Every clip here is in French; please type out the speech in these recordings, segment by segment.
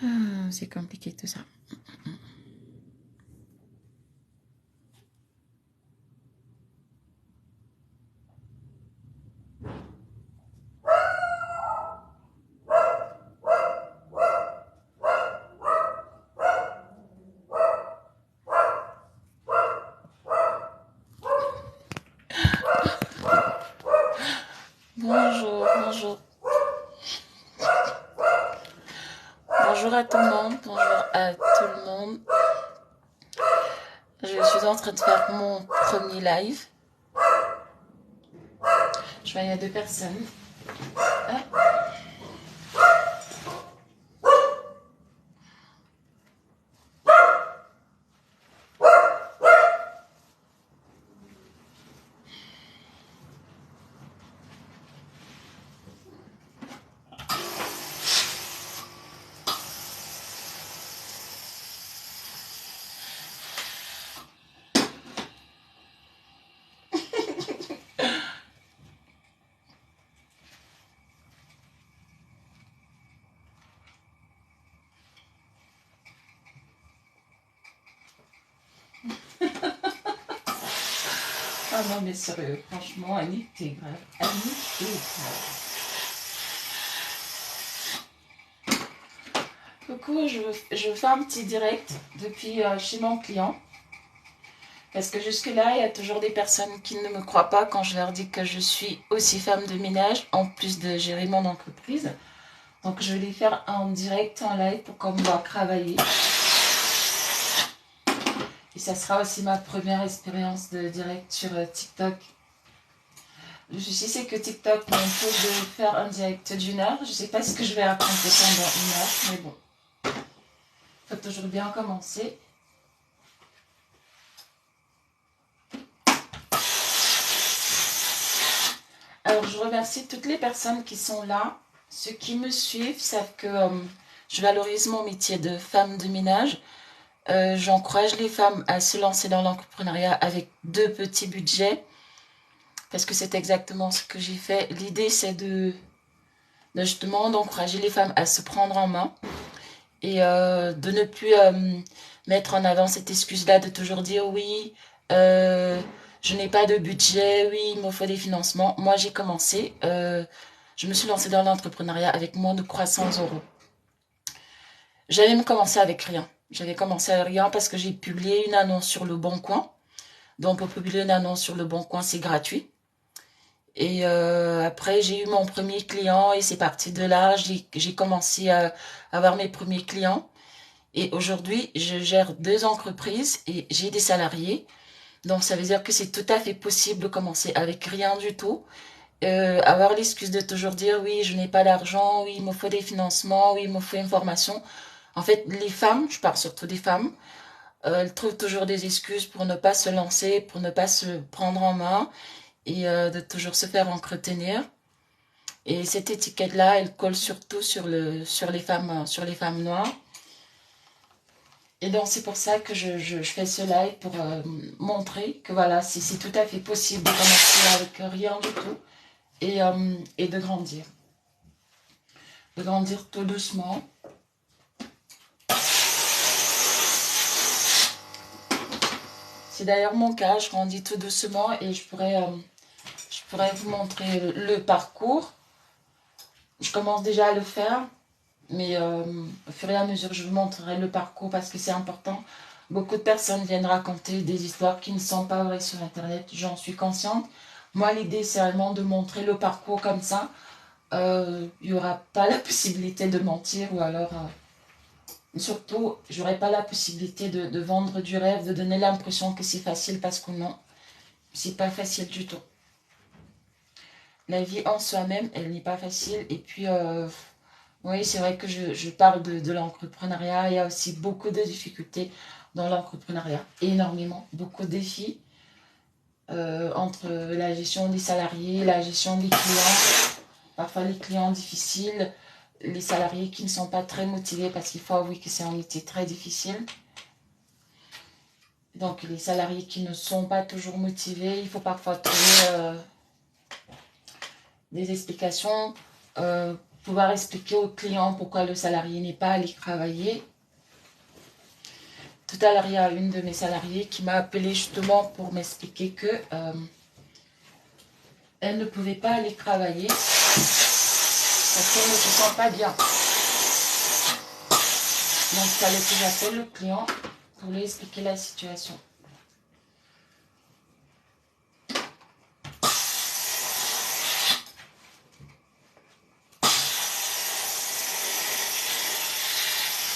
Ah, c'est compliqué tout ça. Bonjour, bonjour. Bonjour à tout le monde, bonjour à tout le monde. Je suis en train de faire mon premier live. Je vois, il y a 2 personnes. Ah. Ah non, mais sérieux, franchement, Annick, t'es grave. Annick, t'es grave. Coucou, je fais un petit direct depuis chez mon client. Parce que jusque-là, il y a toujours des personnes qui ne me croient pas quand je leur dis que je suis aussi femme de ménage, en plus de gérer mon entreprise. Donc, je vais les faire en direct, en live, pour qu'on me voit travailler. Et ça sera aussi ma première expérience de direct sur TikTok. Le souci, c'est que TikTok m'impose de faire un direct d'1 heure. Je ne sais pas ce que je vais raconter pendant 1 heure, mais bon. Il faut toujours bien commencer. Alors, je remercie toutes les personnes qui sont là. Ceux qui me suivent savent que je valorise mon métier de femme de ménage. J'encourage les femmes à se lancer dans l'entrepreneuriat avec 2 petits budgets. Parce que c'est exactement ce que j'ai fait. L'idée, c'est de justement d'encourager les femmes à se prendre en main. Et de ne plus mettre en avant cette excuse-là de toujours dire oui, je n'ai pas de budget, oui, il me faut des financements. Moi, j'ai commencé, je me suis lancée dans l'entrepreneuriat avec moins de 300 euros. J'avais même commencé avec rien. J'avais commencé avec rien parce que j'ai publié une annonce sur Le Bon Coin. Donc, pour publier une annonce sur Le Bon Coin, c'est gratuit. Et après, j'ai eu mon premier client et c'est parti de là. J'ai commencé à avoir mes premiers clients. Et aujourd'hui, je gère 2 entreprises et j'ai des salariés. Donc, ça veut dire que c'est tout à fait possible de commencer avec rien du tout. Avoir l'excuse de toujours dire oui, je n'ai pas d'argent, oui, il me faut des financements, oui, il me faut une formation. En fait, les femmes, je parle surtout des femmes, elles trouvent toujours des excuses pour ne pas se lancer, pour ne pas se prendre en main et de toujours se faire entretenir. Et cette étiquette-là, elle colle surtout sur sur les femmes noires. Et donc, c'est pour ça que je fais ce live pour montrer que voilà, c'est tout à fait possible de commencer avec rien du tout et de grandir. De grandir tout doucement. C'est d'ailleurs mon cas, je grandis tout doucement et je pourrais vous montrer le parcours. Je commence déjà à le faire, mais au fur et à mesure, je vous montrerai le parcours parce que c'est important. Beaucoup de personnes viennent raconter des histoires qui ne sont pas vraies sur Internet, j'en suis consciente. Moi, l'idée, c'est vraiment de montrer le parcours comme ça. Il n'y aura pas la possibilité de mentir ou alors, surtout, j'aurai pas la possibilité de vendre du rêve, de donner l'impression que c'est facile parce que non, c'est pas facile du tout. La vie en soi-même, elle n'est pas facile. Et puis, oui, c'est vrai que je parle de l'entrepreneuriat. Il y a aussi beaucoup de difficultés dans l'entrepreneuriat. Énormément, beaucoup de défis entre la gestion des salariés, la gestion des clients, parfois les clients difficiles, les salariés qui ne sont pas très motivés parce qu'il faut avouer que c'est un métier très difficile. Donc les salariés qui ne sont pas toujours motivés, il faut parfois trouver des explications. pouvoir expliquer au client pourquoi le salarié n'est pas allé travailler. Tout à l'heure, il y a une de mes salariées qui m'a appelé justement pour m'expliquer que elle ne pouvait pas aller travailler parce qu'elle ne se sent pas bien. Donc, il fallait que j'appelle le client pour lui expliquer la situation.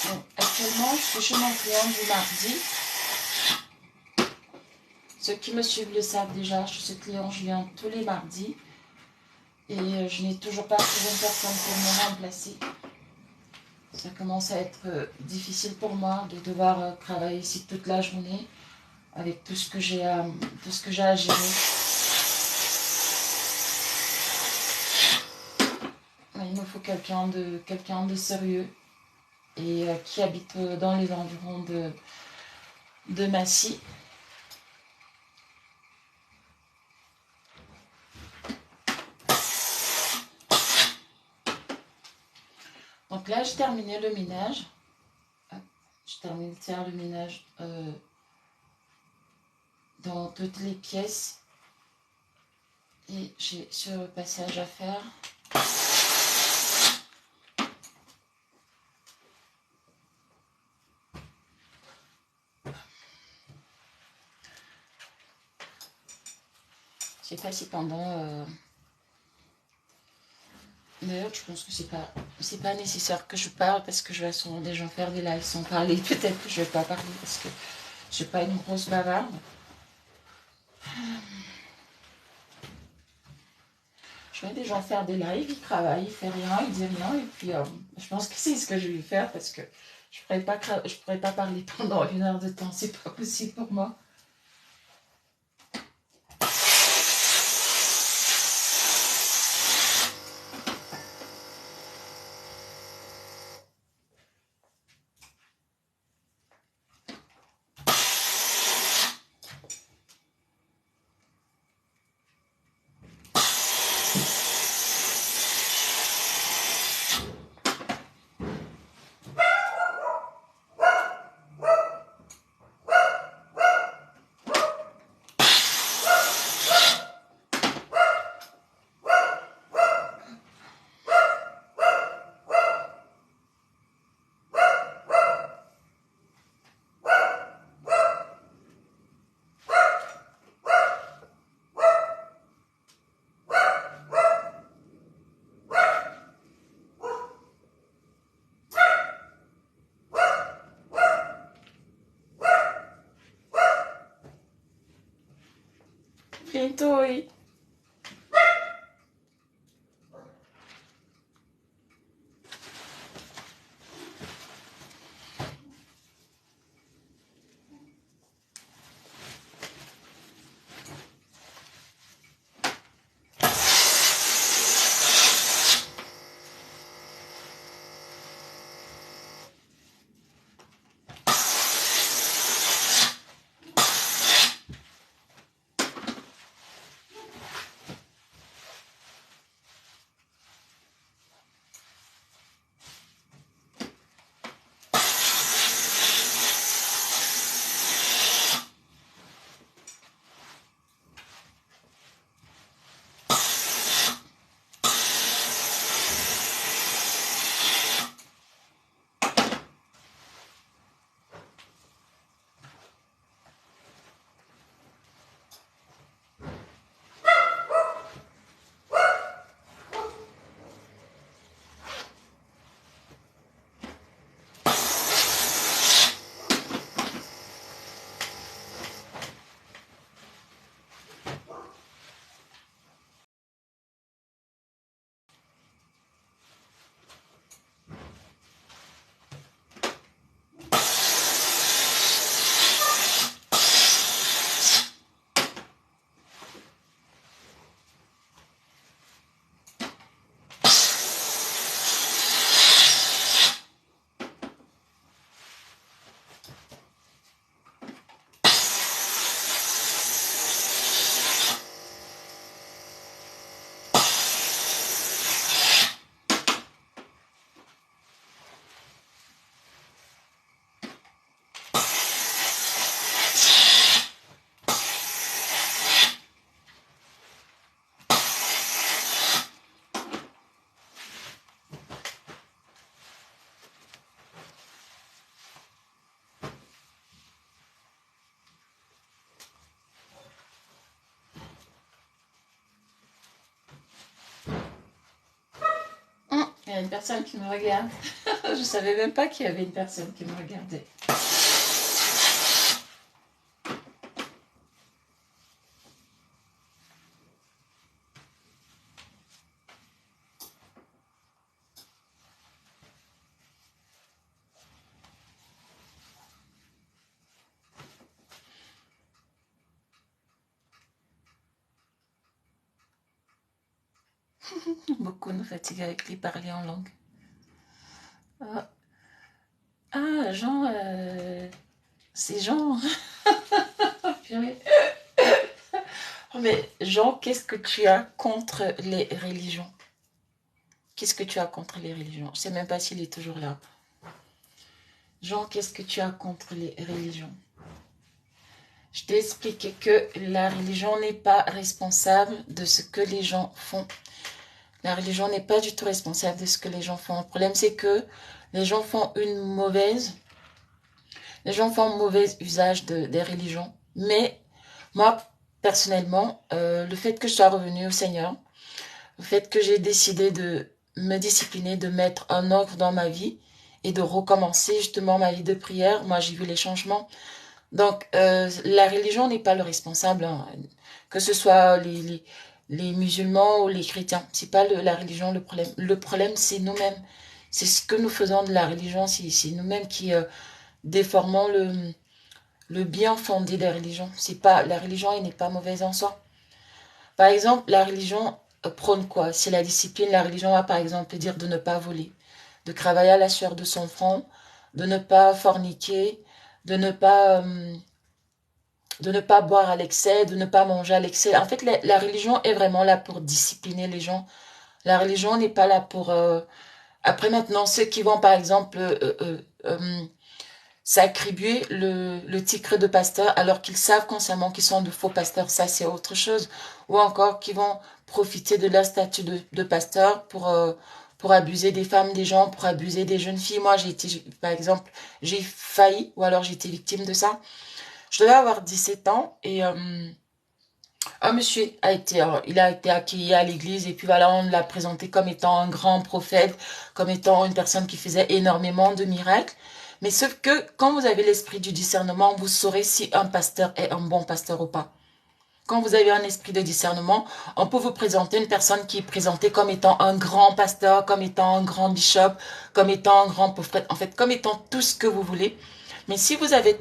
Donc, actuellement, je suis chez mon client du mardi. Ceux qui me suivent le savent déjà, chez ce client, je viens tous les mardis. Et je n'ai toujours pas trouvé une personne pour me remplacer. Ça commence à être difficile pour moi de devoir travailler ici toute la journée avec tout ce que j'ai à gérer. Il me faut quelqu'un de sérieux et qui habite dans les environs de Massy. Donc là, j'ai terminé le ménage. Je termine de faire le ménage dans toutes les pièces. Et j'ai ce passage à faire. Je sais pas si pendant... D'ailleurs, je pense que c'est pas nécessaire que je parle parce que je vais souvent des gens faire des lives sans parler. Peut-être que je vais pas parler parce que je suis pas une grosse bavarde. Je vois des gens faire des lives, ils travaillent, ils font rien, ils disent rien. Et puis, je pense que c'est ce que je vais faire parce que je pourrais pas parler pendant 1 heure de temps. C'est pas possible pour moi. Bientôt, oui. y a une personne qui me regarde. Je savais même pas qu'il y avait une personne qui me regardait. Beaucoup nous fatiguent avec les parler en langue. Ah, ah Jean, c'est Jean. Purée. Oh, mais Jean, qu'est-ce que tu as contre les religions? Qu'est-ce que tu as contre les religions? Je sais même pas s'il est toujours là. Jean, qu'est-ce que tu as contre les religions? Je t'ai expliqué que la religion n'est pas responsable de ce que les gens font. La religion n'est pas du tout responsable de ce que les gens font. Le problème, c'est que les gens font les gens font mauvais usage des religions. Mais moi, personnellement, le fait que je sois revenue au Seigneur, le fait que j'ai décidé de me discipliner, de mettre un ordre dans ma vie et de recommencer justement ma vie de prière, moi j'ai vu les changements. Donc, la religion n'est pas le responsable, hein. Que ce soit les musulmans ou les chrétiens. C'est pas la religion le problème. Le problème, c'est nous-mêmes. C'est ce que nous faisons de la religion. C'est nous-mêmes qui déformons le bien fondé des religions. C'est pas, la religion, elle n'est pas mauvaise en soi. Par exemple, la religion prône quoi? C'est la discipline. La religion va, par exemple, dire de ne pas voler, de travailler à la sueur de son front, de ne pas forniquer, de ne pas... de ne pas boire à l'excès, de ne pas manger à l'excès. En fait, la religion est vraiment là pour discipliner les gens. La religion n'est pas là pour... Après maintenant, ceux qui vont par exemple s'attribuer le titre de pasteur alors qu'ils savent consciemment qu'ils sont de faux pasteurs, ça c'est autre chose. Ou encore qui vont profiter de leur statut de pasteur pour abuser des femmes, des gens, pour abuser des jeunes filles. Moi, par exemple, j'ai failli, ou alors j'ai été victime de ça. Je devais avoir 17 ans et un monsieur il a été accueilli à l'église et puis voilà, on l'a présenté comme étant un grand prophète, comme étant une personne qui faisait énormément de miracles. Mais sauf que quand vous avez l'esprit du discernement, vous saurez si un pasteur est un bon pasteur ou pas. Quand vous avez un esprit de discernement, on peut vous présenter une personne qui est présentée comme étant un grand pasteur, comme étant un grand bishop, comme étant un grand prophète, en fait, comme étant tout ce que vous voulez. Mais si vous avez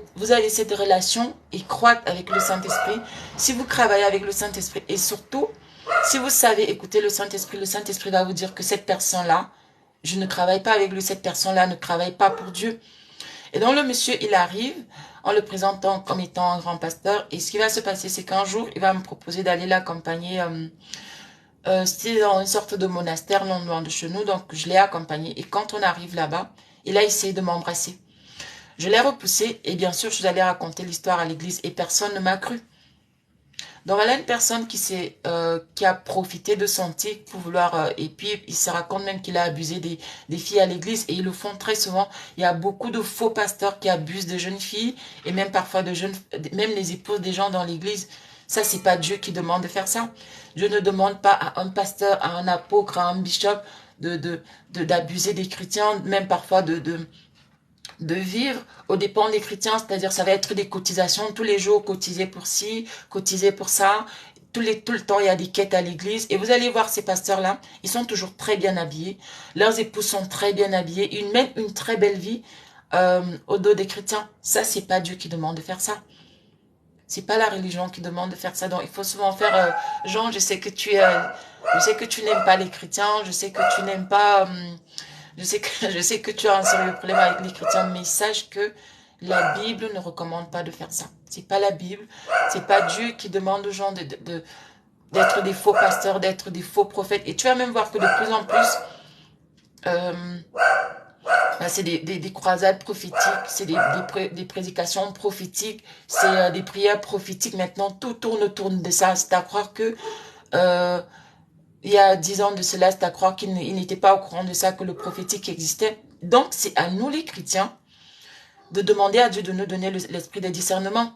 cette relation étroite avec le Saint-Esprit, si vous travaillez avec le Saint-Esprit et surtout, si vous savez écouter le Saint-Esprit va vous dire que cette personne-là, je ne travaille pas avec lui, cette personne-là ne travaille pas pour Dieu. Et donc le monsieur, il arrive en le présentant comme étant un grand pasteur. Et ce qui va se passer, c'est qu'un jour, il va me proposer d'aller l'accompagner. C'était dans une sorte de monastère non loin de chez nous. Donc je l'ai accompagné. Et quand on arrive là-bas, il a essayé de m'embrasser. Je l'ai repoussé et bien sûr, je suis allée raconter l'histoire à l'église et personne ne m'a cru. Donc voilà une personne qui a profité de son tic pour vouloir... et puis, il se raconte même qu'il a abusé des filles à l'église. Et ils le font très souvent. Il y a beaucoup de faux pasteurs qui abusent de jeunes filles. Et même parfois même les épouses des gens dans l'église. Ça, c'est pas Dieu qui demande de faire ça. Dieu ne demande pas à un pasteur, à un apôtre, à un bishop d'abuser des chrétiens. Même parfois de vivre aux dépens des chrétiens, c'est-à-dire ça va être des cotisations tous les jours, cotiser pour ci, cotiser pour ça, tout le temps il y a des quêtes à l'église et vous allez voir ces pasteurs-là, ils sont toujours très bien habillés, leurs épouses sont très bien habillés, ils mènent une très belle vie au dos des chrétiens. Ça, c'est pas Dieu qui demande de faire ça. C'est pas la religion qui demande de faire ça. Donc il faut souvent faire Jean, je sais que tu n'aimes pas les chrétiens, je sais que tu n'aimes pas je sais que tu as un sérieux problème avec les chrétiens, mais sache que la Bible ne recommande pas de faire ça. C'est pas la Bible, c'est pas Dieu qui demande aux gens d'être des faux pasteurs, d'être des faux prophètes. Et tu vas même voir que de plus en plus, euh, c'est des croisades prophétiques, c'est des prédications prophétiques, c'est des prières prophétiques. Maintenant, tout tourne autour de ça. C'est à croire que euh, il y a 10 ans de cela, c'est à croire qu'il n'était pas au courant de ça, que le prophétique existait. Donc, c'est à nous les chrétiens de demander à Dieu de nous donner l'esprit de discernement.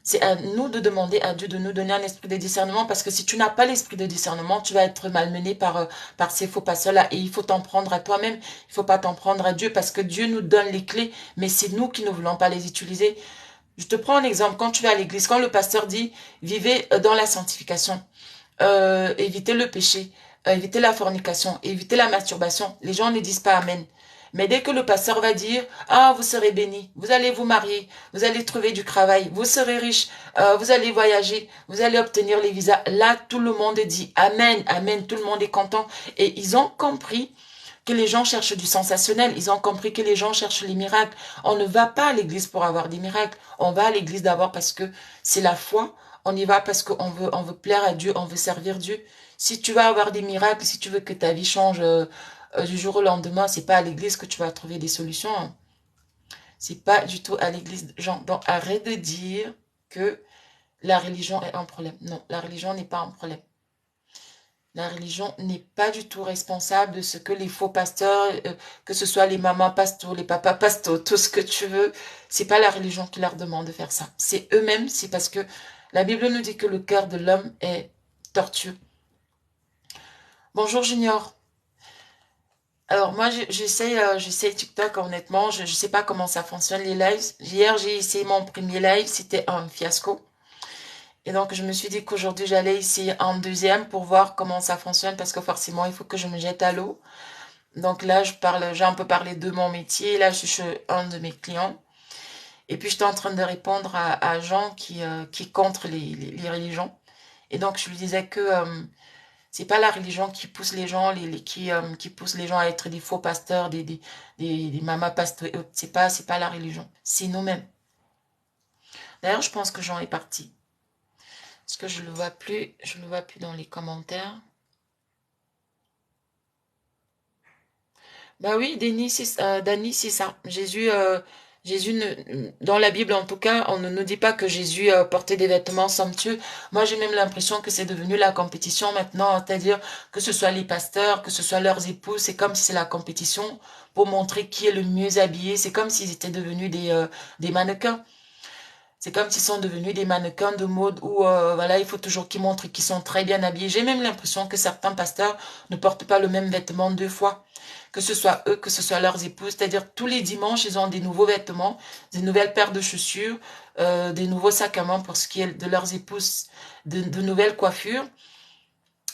C'est à nous de demander à Dieu de nous donner un esprit de discernement, parce que si tu n'as pas l'esprit de discernement, tu vas être malmené par ces faux pasteurs-là, et il faut t'en prendre à toi-même, il faut pas t'en prendre à Dieu, parce que Dieu nous donne les clés, mais c'est nous qui ne voulons pas les utiliser. Je te prends un exemple, quand tu vas à l'église, quand le pasteur dit, vivez dans la sanctification, évitez le péché, évitez la fornication, évitez la masturbation, les gens ne disent pas Amen. Mais dès que le pasteur va dire, ah, vous serez bénis, vous allez vous marier, vous allez trouver du travail, vous serez riche, vous allez voyager, vous allez obtenir les visas, là, tout le monde dit Amen, Amen, tout le monde est content. Et ils ont compris que les gens cherchent du sensationnel, ils ont compris que les gens cherchent les miracles. On ne va pas à l'église pour avoir des miracles, on va à l'église d'abord parce que c'est la foi, on y va parce on veut plaire à Dieu, on veut servir Dieu. Si tu vas avoir des miracles, si tu veux que ta vie change du jour au lendemain, c'est pas à l'église que tu vas trouver des solutions, hein. C'est pas du tout à l'église, Jean. Donc arrête de dire que la religion est un problème. Non, la religion n'est pas un problème. La religion n'est pas du tout responsable de ce que les faux pasteurs, que ce soit les mamans pasteurs, les papas pasteurs, tout ce que tu veux, c'est pas la religion qui leur demande de faire ça. C'est eux-mêmes, c'est parce que la Bible nous dit que le cœur de l'homme est tortueux. Bonjour Junior. Alors moi j'essaie TikTok honnêtement, je sais pas comment ça fonctionne les lives. Hier j'ai essayé mon premier live, c'était un fiasco. Et donc je me suis dit qu'aujourd'hui j'allais essayer un deuxième pour voir comment ça fonctionne parce que forcément il faut que je me jette à l'eau. Donc là j'ai un peu parlé de mon métier, là je suis chez un de mes clients. Et puis j'étais en train de répondre à Jean qui est contre les religions. Et donc je lui disais que c'est pas la religion qui pousse les gens, qui pousse les gens à être des faux pasteurs, des mamas pasteurs. C'est pas la religion. C'est nous-mêmes. D'ailleurs, je pense que Jean est parti. Parce que je le vois plus dans les commentaires. Bah oui, Dany, c'est ça. Dans la Bible en tout cas, on ne nous dit pas que Jésus portait des vêtements somptueux. Moi, j'ai même l'impression que c'est devenu la compétition maintenant, c'est-à-dire que ce soit les pasteurs, que ce soit leurs épouses, c'est comme si c'est la compétition pour montrer qui est le mieux habillé. C'est comme s'ils étaient devenus des mannequins. C'est comme s'ils sont devenus des mannequins de mode où voilà, il faut toujours qu'ils montrent qu'ils sont très bien habillés. J'ai même l'impression que certains pasteurs ne portent pas le même vêtement deux fois. Que ce soit eux, que ce soit leurs épouses. C'est-à-dire tous les dimanches, ils ont des nouveaux vêtements, des nouvelles paires de chaussures, des nouveaux sacs à main pour ce qui est de leurs épouses, de nouvelles coiffures.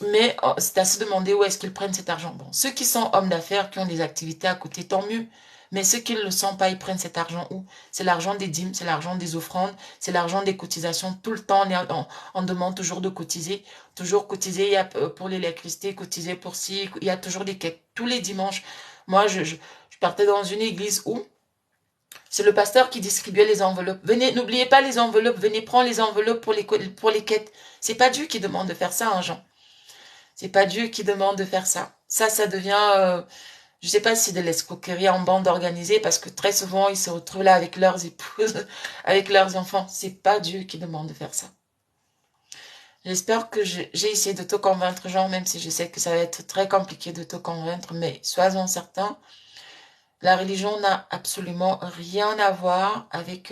Mais c'est à se demander où est-ce qu'ils prennent cet argent. Bon, ceux qui sont hommes d'affaires, qui ont des activités à côté, tant mieux. Mais ceux qui ne le sont pas, ils prennent cet argent où? C'est l'argent des dîmes, c'est l'argent des offrandes, c'est l'argent des cotisations. Tout le temps, on demande toujours de cotiser. Toujours cotiser, il y a pour l'électricité, cotiser pour ci, il y a toujours des quêtes. Tous les dimanches, moi, je partais dans une église où c'est le pasteur qui distribuait les enveloppes. Venez, n'oubliez pas les enveloppes, venez prendre les enveloppes pour les quêtes. C'est pas Dieu qui demande de faire ça, hein, Jean. C'est pas Dieu qui demande de faire ça. Ça devient, je sais pas si c'est de l'escroquerie en bande organisée, parce que très souvent, ils se retrouvent là avec leurs épouses, avec leurs enfants. C'est pas Dieu qui demande de faire ça. J'espère que j'ai essayé de te convaincre, Jean, même si je sais que ça va être très compliqué de te convaincre, mais sois-en certain, la religion n'a absolument rien à voir avec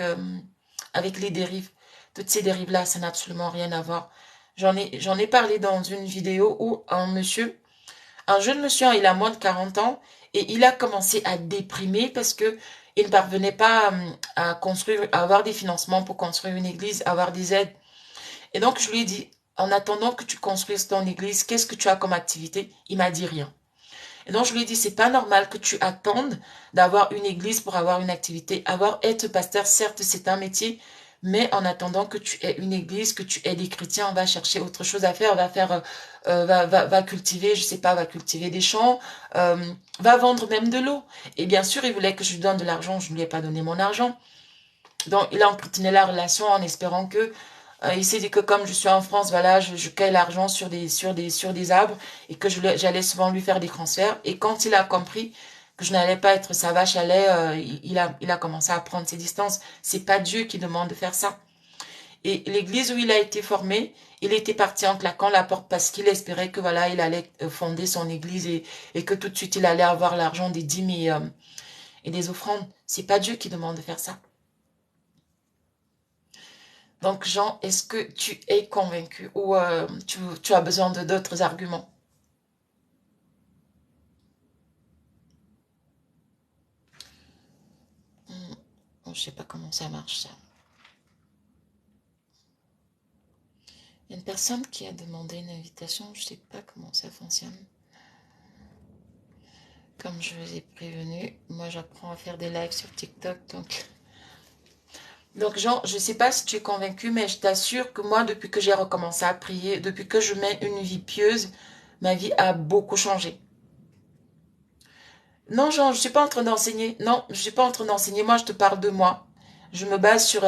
les dérives. Toutes ces dérives-là, ça n'a absolument rien à voir. J'en ai parlé dans une vidéo où un jeune monsieur, hein, il a moins de 40 ans, et il a commencé à déprimer parce que il ne parvenait pas à construire, à avoir des financements pour construire une église, avoir des aides. Et donc, je lui ai dit, en attendant que tu construises ton église, qu'est-ce que tu as comme activité? Il m'a dit rien. Et donc, je lui ai dit, c'est pas normal que tu attendes d'avoir une église pour avoir une activité. Être pasteur, certes, c'est un métier, mais en attendant que tu aies une église, que tu aies des chrétiens, on va chercher autre chose à faire, va cultiver, je sais pas, va cultiver des champs, va vendre même de l'eau. Et bien sûr, il voulait que je lui donne de l'argent, je ne lui ai pas donné mon argent. Donc, il a entretenu la relation en espérant que il s'est dit que comme je suis en France, voilà, je cueille l'argent sur des arbres et que j'allais souvent lui faire des transferts. Et quand il a compris que je n'allais pas être sa vache à lait, il a commencé à prendre ses distances. C'est pas Dieu qui demande de faire ça. Et l'église où il a été formé, il était parti en claquant la porte parce qu'il espérait que voilà, il allait fonder son église et que tout de suite il allait avoir l'argent des dîmes et des offrandes. C'est pas Dieu qui demande de faire ça. Donc, Jean, est-ce que tu es convaincu ou tu as besoin de d'autres arguments? Hmm, bon, je sais pas comment ça marche, ça. Il y a une personne qui a demandé une invitation, je sais pas comment ça fonctionne. Comme je vous ai prévenu, moi j'apprends à faire des lives sur TikTok, donc Jean, je sais pas si tu es convaincu, mais je t'assure que moi, depuis que j'ai recommencé à prier, depuis que je mène une vie pieuse, ma vie a beaucoup changé. Non, Jean, je suis pas en train d'enseigner. Non, je suis pas en train d'enseigner. Moi, je te parle de moi. Je me base sur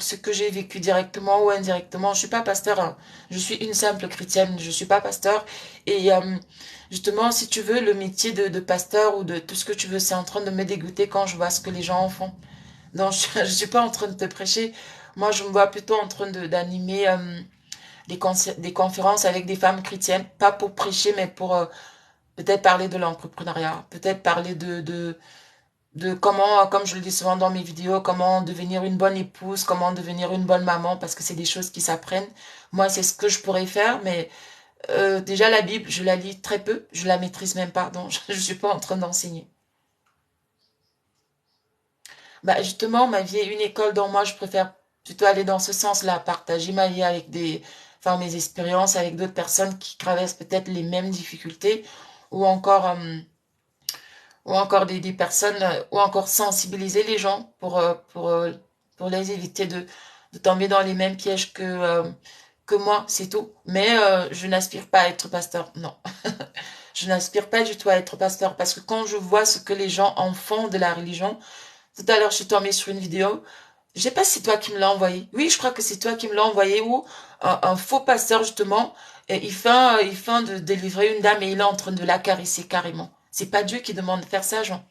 ce que j'ai vécu directement ou indirectement. Je suis pas pasteur, hein. Je suis une simple chrétienne. Je suis pas pasteur. Et justement, si tu veux, le métier de pasteur ou de tout ce que tu veux, c'est en train de me dégoûter quand je vois ce que les gens en font. Donc, je suis pas en train de te prêcher. Moi, je me vois plutôt en train d'animer des conférences avec des femmes chrétiennes. Pas pour prêcher, mais pour peut-être parler de l'entrepreneuriat. Peut-être parler de comment, comme je le dis souvent dans mes vidéos, comment devenir une bonne épouse, comment devenir une bonne maman, parce que c'est des choses qui s'apprennent. Moi, c'est ce que je pourrais faire, mais déjà la Bible, je la lis très peu, je la maîtrise même pas, donc je ne suis pas en train d'enseigner. Bah, justement, ma vie est une école dont moi, je préfère plutôt aller dans ce sens-là, partager ma vie avec enfin, mes expériences avec d'autres personnes qui traversent peut-être les mêmes difficultés, ou encore, euh, ou encore des personnes, ou encore sensibiliser les gens pour les éviter de tomber dans les mêmes pièges que moi, c'est tout. Mais je n'aspire pas à être pasteur, non. Je n'aspire pas du tout à être pasteur parce que quand je vois ce que les gens en font de la religion, tout à l'heure, je suis tombée sur une vidéo. Je sais pas si c'est toi qui me l'as envoyé. Oui, je crois que c'est toi qui me l'as envoyé où un faux pasteur, justement, et il fait de délivrer une dame et il est en train de la caresser carrément. C'est pas Dieu qui demande de faire ça, Jean.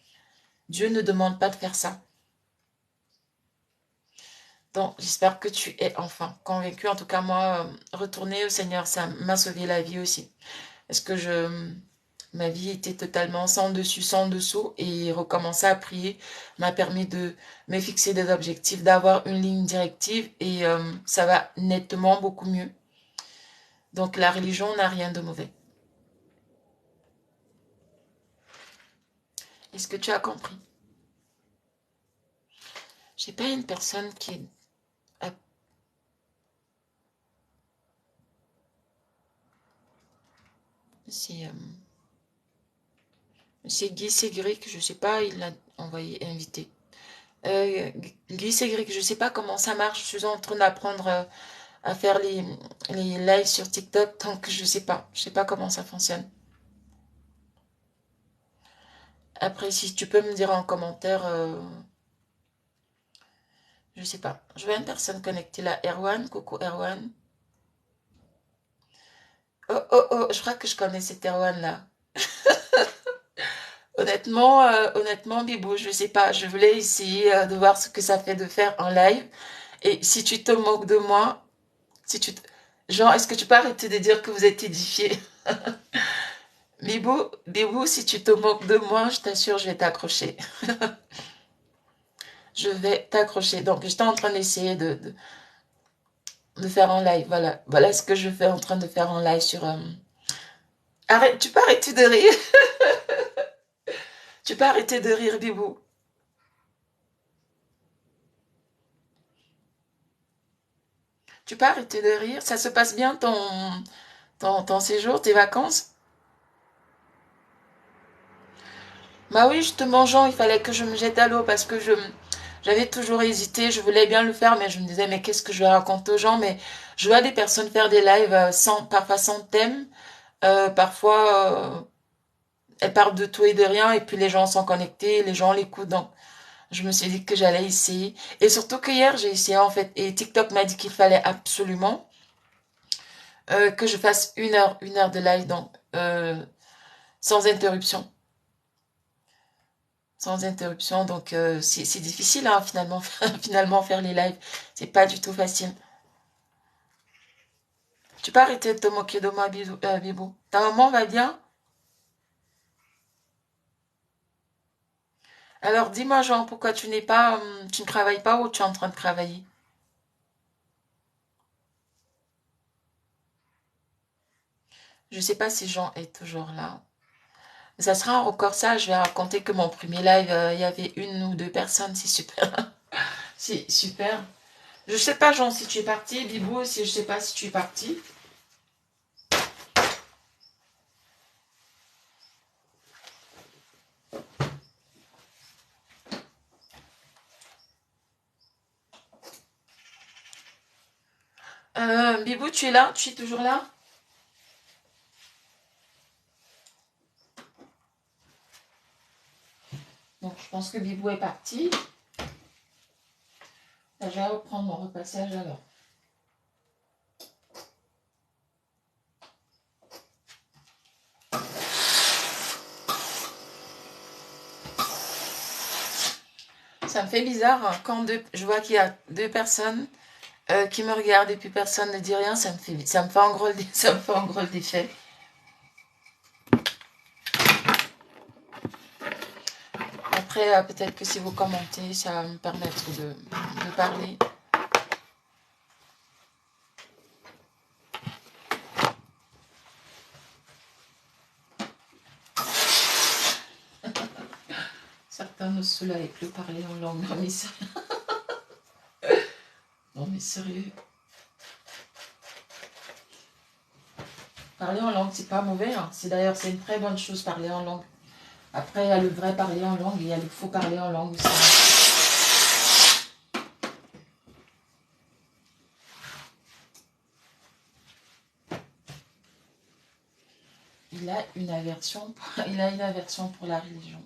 Dieu ne demande pas de faire ça. Donc, j'espère que tu es enfin convaincu. En tout cas, moi, retourner au Seigneur, ça m'a sauvé la vie aussi. Parce que ma vie était totalement sans dessus, sans dessous. Et recommencer à prier m'a permis de me fixer des objectifs, d'avoir une ligne directive. Et ça va nettement beaucoup mieux. Donc, la religion n'a rien de mauvais. Est-ce que tu as compris? J'ai pas une personne qui est... C'est c'est Guy Ségric, je sais pas, il l'a envoyé invité. Guy Ségric, je sais pas comment ça marche, je suis en train d'apprendre à faire les lives sur TikTok, donc je sais pas comment ça fonctionne. Après, si tu peux me dire en commentaire, je sais pas. Je vois une personne connectée là, Erwan, coucou Erwan. Oh oh oh, je crois que je connais cet Erwan là. Honnêtement, Bibou, je sais pas, je voulais essayer de voir ce que ça fait de faire un live. Et si tu te moques de moi, si tu te... Genre, est-ce que tu peux arrêter de dire que vous êtes édifié? Bibou, si tu te moques de moi, je t'assure, je vais t'accrocher. Je vais t'accrocher. Donc, j'étais en train d'essayer de faire un live. Voilà. Voilà ce que je fais en train de faire en live sur... Arrête, tu peux arrêter de rire. Tu peux arrêter de rire, Bibou. Tu peux arrêter de rire. Ça se passe bien ton séjour, tes vacances? Bah oui, justement, Jean, il fallait que je me jette à l'eau parce que j'avais toujours hésité. Je voulais bien le faire, mais je me disais, mais qu'est-ce que je vais raconter aux gens? Mais je vois des personnes faire des lives parfois sans thème. Parfois, elles parlent de tout et de rien, et puis les gens sont connectés, les gens l'écoutent. Donc, je me suis dit que j'allais essayer. Et surtout que hier, j'ai essayé en fait. Et TikTok m'a dit qu'il fallait absolument que je fasse une heure de live, donc sans interruption. Sans interruption. Donc, c'est difficile, hein, finalement, finalement, faire les lives. C'est pas du tout facile. Tu peux arrêter de te moquer de moi, Bibou. Ta maman va bien? Alors, dis-moi, Jean, pourquoi tu ne travailles pas ou tu es en train de travailler? Je ne sais pas si Jean est toujours là. Ça sera encore ça. Je vais raconter que mon premier live, il y avait une ou deux personnes. C'est super. C'est super. Je sais pas, Jean, si tu es parti. Bibou aussi, je sais pas si tu es parti. Bibou, tu es là? Tu es toujours là? Donc, je pense que Bibou est parti. Là, je vais reprendre mon repassage alors. Ça me fait bizarre hein, quand je vois qu'il y a deux personnes qui me regardent et puis personne ne dit rien. Ça me fait un gros, ça me fait un gros d'effet. Après, peut-être que si vous commentez, ça va me permettre de parler. Certains nous saoulent avec le parler en langue. Non mais sérieux. Non mais sérieux. Parler en langue, c'est pas mauvais. Hein. C'est d'ailleurs, c'est une très bonne chose, parler en langue. Après, il y a le vrai parler en langue et il y a le faux parler en langue aussi. Il a une aversion pour la religion.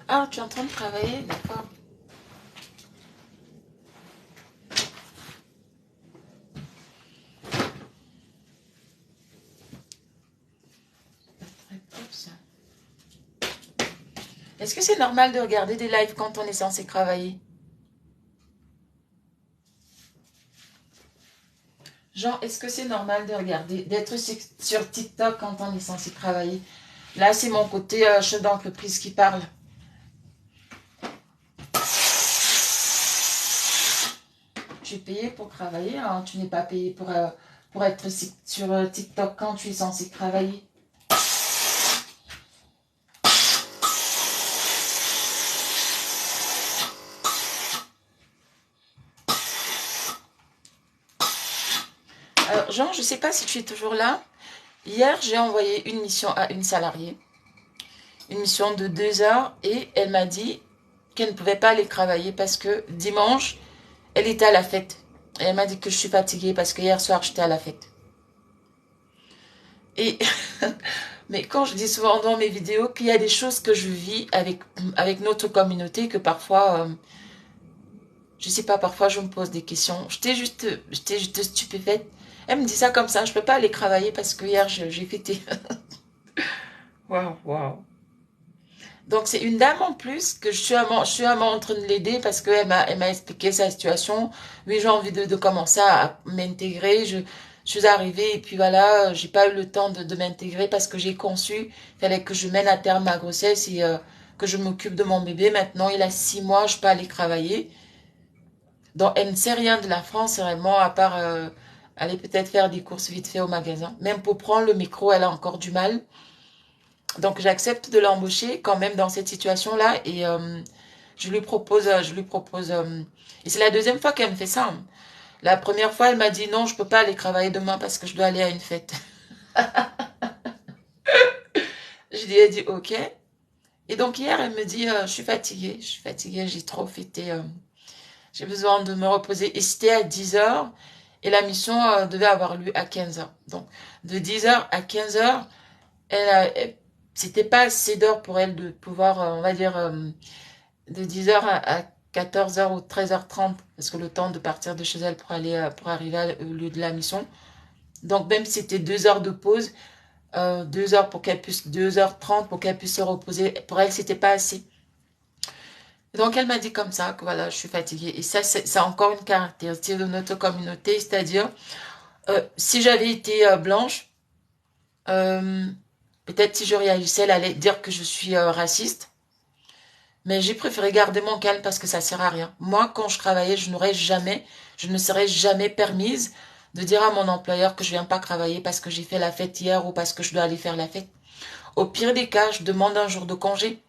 Ah, tu es en train de travailler, d'accord. Très top ça. Est-ce que c'est normal de regarder des lives quand on est censé travailler? Jean, est-ce que c'est normal de regarder, d'être sur TikTok quand on est censé travailler? Là, c'est mon côté chef d'entreprise qui parle. Tu es payé pour travailler, hein. Tu n'es pas payé pour être sur TikTok quand tu es censé travailler. Alors, Jean, je ne sais pas si tu es toujours là. Hier, j'ai envoyé une mission à une salariée. Une mission de 2 heures et elle m'a dit qu'elle ne pouvait pas aller travailler parce que dimanche, elle était à la fête. Et elle m'a dit que je suis fatiguée parce que hier soir, j'étais à la fête. Et mais quand je dis souvent dans mes vidéos qu'il y a des choses que je vis avec notre communauté que parfois, je sais pas, parfois je me pose des questions. J'étais juste stupéfaite. Elle me dit ça comme ça, je peux pas aller travailler parce que hier j'ai fêté. Waouh, waouh. Donc c'est une dame en plus que je suis vraiment en train de l'aider parce elle m'a expliqué sa situation. Oui, j'ai envie de commencer à m'intégrer. Je suis arrivée et puis voilà, j'ai pas eu le temps de m'intégrer parce que j'ai conçu. Il fallait que je mène à terme ma grossesse et que je m'occupe de mon bébé. Maintenant, il a 6 mois, je peux aller travailler. Donc elle ne sait rien de la France vraiment à part aller peut-être faire des courses vite fait au magasin. Même pour prendre le micro, elle a encore du mal. Donc j'accepte de l'embaucher quand même dans cette situation-là et je lui propose, et c'est la deuxième fois qu'elle me fait ça. Hein. La première fois, elle m'a dit non, je peux pas aller travailler demain parce que je dois aller à une fête. Elle dit ok. Et donc hier, elle me dit je suis fatiguée, j'ai trop fêté, j'ai besoin de me reposer. Et c'était à 10 heures et la mission devait avoir lieu à 15 heures. Donc de 10 heures à 15 heures, c'était pas assez d'heures pour elle de pouvoir, on va dire, de 10 heures à 14 heures ou 13h30, parce que le temps de partir de chez elle pour aller, pour arriver au lieu de la mission. Donc même si c'était 2 heures de pause, 2 heures pour qu'elle puisse, 2h30 pour qu'elle puisse se reposer, pour elle c'était pas assez. Donc elle m'a dit comme ça que voilà, je suis fatiguée. Et ça, c'est encore une caractéristique de notre communauté, c'est-à-dire Si j'avais été blanche, euh, peut-être si je réagissais, elle allait dire que je suis raciste. Mais j'ai préféré garder mon calme parce que ça sert à rien. Moi, quand je travaillais, je ne serais jamais permise de dire à mon employeur que je viens pas travailler parce que j'ai fait la fête hier ou parce que je dois aller faire la fête. Au pire des cas, je demande un jour de congé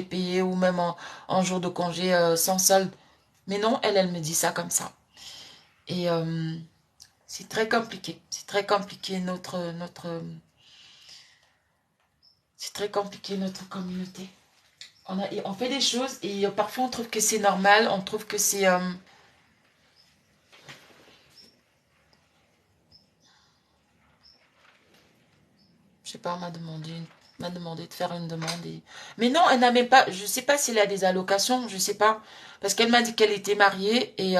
payé ou même un jour de congé sans solde. Mais non, elle me dit ça comme ça. Et c'est très compliqué. C'est très compliqué c'est très compliqué notre communauté. On fait des choses et parfois on trouve que c'est normal, on trouve que c'est... je sais pas, m'a demandé de faire une demande. Mais non, elle n'a même pas... Je sais pas s'il a des allocations, je sais pas. Parce qu'elle m'a dit qu'elle était mariée et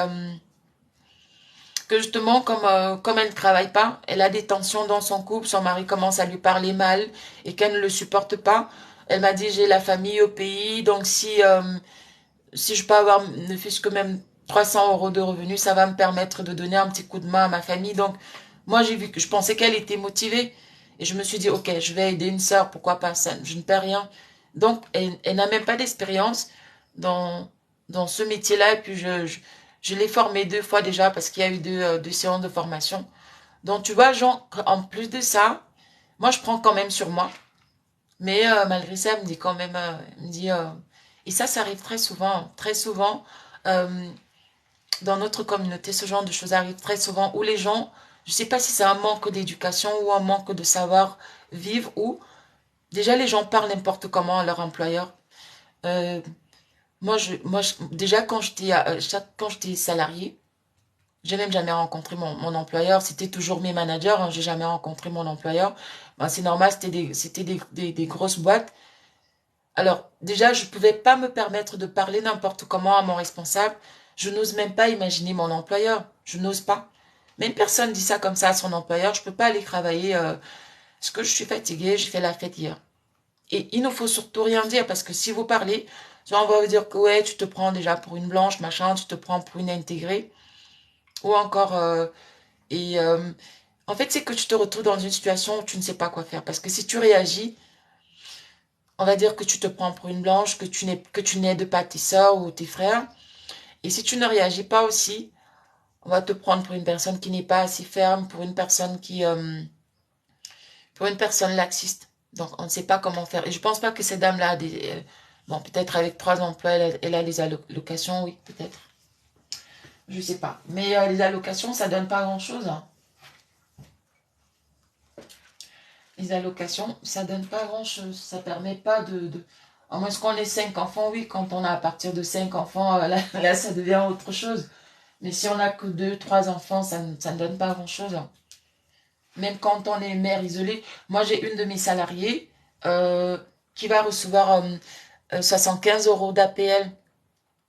que justement, comme elle ne travaille pas, elle a des tensions dans son couple, son mari commence à lui parler mal et qu'elle ne le supporte pas. Elle m'a dit, j'ai la famille au pays, donc si je peux avoir ne fût-ce que même 300 € de revenus, ça va me permettre de donner un petit coup de main à ma famille. Donc, moi, j'ai vu que je pensais qu'elle était motivée. Et je me suis dit, ok, je vais aider une sœur, pourquoi pas ça, je ne perds rien. Donc, elle n'a même pas d'expérience dans, dans ce métier-là. Et puis, je l'ai formée 2 fois déjà parce qu'il y a eu deux séances de formation. Donc, tu vois, Jean, en plus de ça, moi, je prends quand même sur moi. Mais malgré ça, elle me dit quand même, elle me dit, et ça arrive très souvent, très souvent euh, dans notre communauté, ce genre de choses arrive très souvent où les gens, je ne sais pas si c'est un manque d'éducation ou un manque de savoir vivre, ou déjà les gens parlent n'importe comment à leur employeur. Euh, déjà quand j'étais salarié, j'ai même jamais rencontré mon employeur, c'était toujours mes managers, hein, j'ai jamais rencontré mon employeur. Ben, c'est normal, c'était des grosses boîtes. Alors, déjà, je ne pouvais pas me permettre de parler n'importe comment à mon responsable. Je n'ose même pas imaginer mon employeur. Je n'ose pas. Mais une personne dit ça comme ça à son employeur, je ne peux pas aller travailler parce que je suis fatiguée, j'ai fait la fête hier. Et il ne faut surtout rien dire parce que si vous parlez, on va vous dire que ouais, tu te prends déjà pour une blanche, machin, tu te prends pour une intégrée. Ou encore, en fait, c'est que tu te retrouves dans une situation où tu ne sais pas quoi faire. Parce que si tu réagis, on va dire que tu te prends pour une blanche, que tu n'aides pas tes soeurs ou tes frères. Et si tu ne réagis pas aussi, on va te prendre pour une personne qui n'est pas assez ferme, pour une personne laxiste. Donc, on ne sait pas comment faire. Et je pense pas que cette dame-là a bon, peut-être avec 3 emplois, elle a des allocations, oui, peut-être. Je sais pas. Mais les allocations, ça donne pas grand-chose, hein. Les allocations, ça donne pas grand-chose. Ça permet pas à moins qu'on ait 5 enfants, oui, quand on a à partir de 5 enfants, là, ça devient autre chose. Mais si on a que 2, 3 enfants, ça ne donne pas grand-chose, hein. Même quand on est mère isolée. Moi, j'ai une de mes salariées euh, qui va recevoir 15 € d'APL.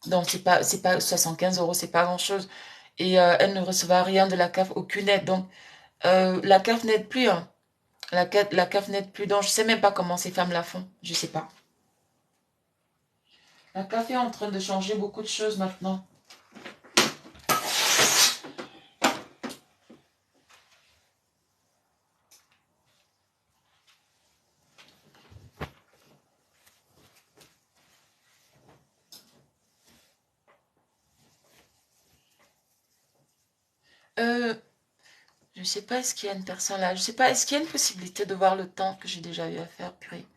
Donc, c'est pas 15 €, c'est pas grand-chose. Et elle ne recevra rien de la CAF, aucune aide. Donc, la CAF n'aide plus, hein. La CAF n'aide plus. Donc, je sais même pas comment ces femmes la font. Je sais pas. La CAF est en train de changer beaucoup de choses maintenant. Euh, je sais pas, est-ce qu'il y a une personne là? Je sais pas, est-ce qu'il y a une possibilité de voir le temps que j'ai déjà eu à faire, purée?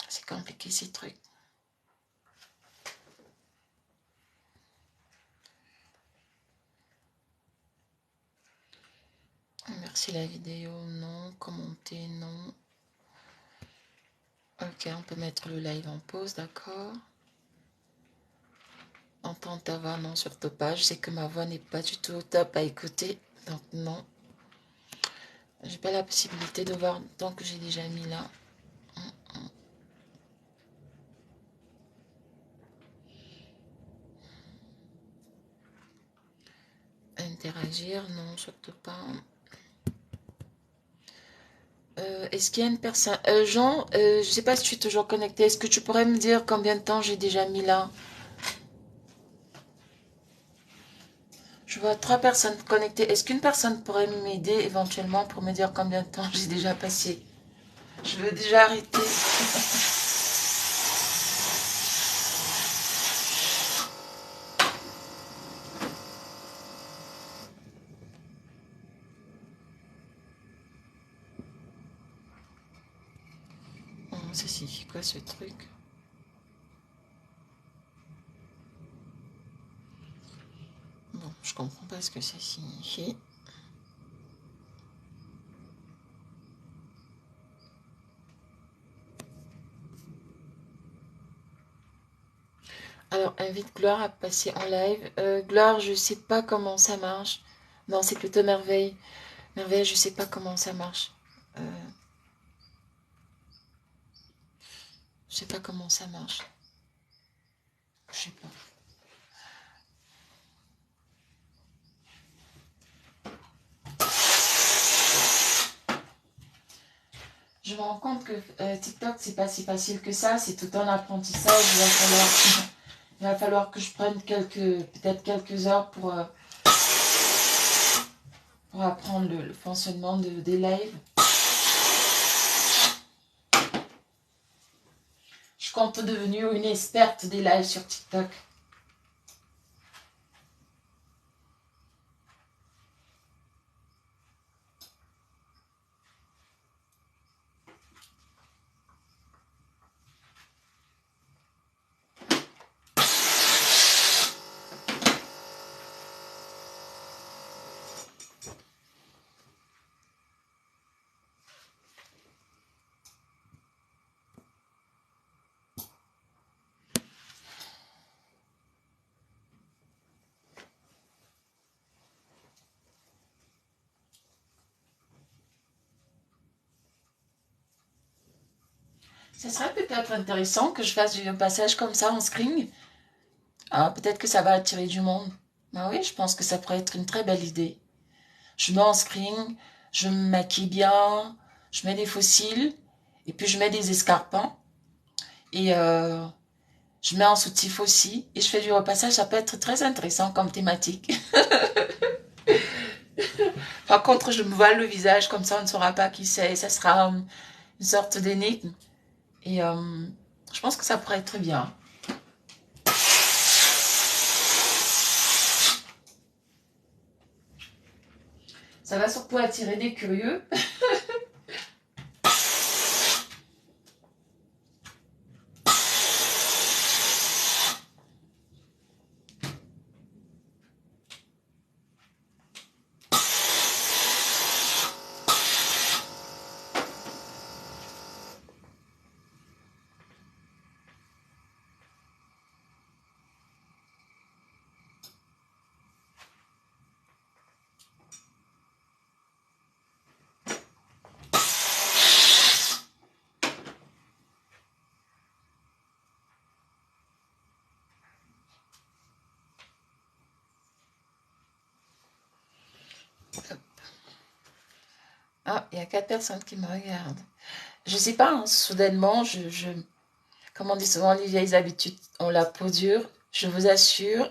C'est compliqué ces trucs. Merci la vidéo, non. Commenter, non. Ok, on peut mettre le live en pause, d'accord. Entendre ta voix, non, surtout pas. Je sais que ma voix n'est pas du tout au top à écouter, donc non. J'ai pas la possibilité de voir tant que j'ai déjà mis là. Interagir, non, surtout pas. Est-ce qu'il y a une personne... Jean, je sais pas si tu es toujours connecté. Est-ce que tu pourrais me dire combien de temps j'ai déjà mis là? Je vois 3 personnes connectées. Est-ce qu'une personne pourrait m'aider éventuellement pour me dire combien de temps j'ai déjà passé? Je veux déjà arrêter. Oh, ça signifie quoi ce truc? Bon, je comprends pas ce que ça signifie. Alors, invite Gloire à passer en live. Gloire, je sais pas comment ça marche. Non, c'est plutôt Merveille. Merveille, je sais pas comment ça marche. Euh, je sais pas comment ça marche. Je sais pas. Je me rends compte que TikTok, c'est pas si facile que ça. C'est tout un apprentissage. Il va falloir que je prenne peut-être quelques heures pour apprendre le fonctionnement des lives. Je compte devenir une experte des lives sur TikTok. Ce serait peut-être intéressant que je fasse un passage comme ça en screen. Ah, peut-être que ça va attirer du monde. Ah oui, je pense que ça pourrait être une très belle idée. Je mets en screen, je me maquille bien, je mets des fossiles, et puis je mets des escarpins, et je mets un soutif aussi, et je fais du repassage. Ça peut être très intéressant comme thématique. Par contre, je me voile le visage, comme ça on ne saura pas qui c'est. Ça sera une sorte d'énigme. Et je pense que ça pourrait être bien. Ça va surtout attirer des curieux. Ah, il y a 4 personnes qui me regardent. Je sais pas, hein, soudainement, comme on dit souvent, les vieilles habitudes ont la peau dure. Je vous assure,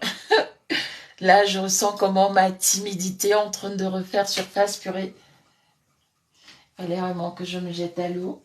là, je ressens comment ma timidité est en train de refaire surface purée. Il fallait vraiment que je me jette à l'eau.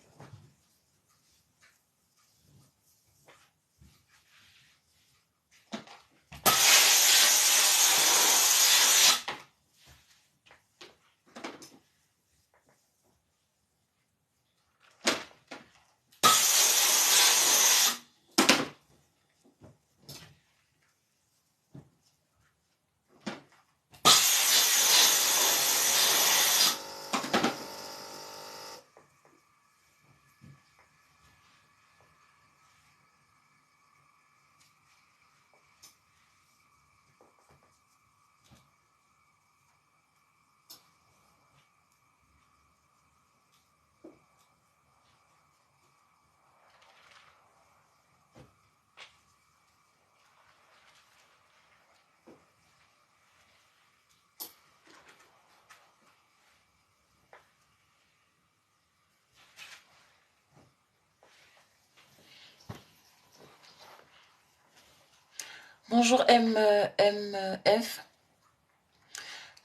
Bonjour MF.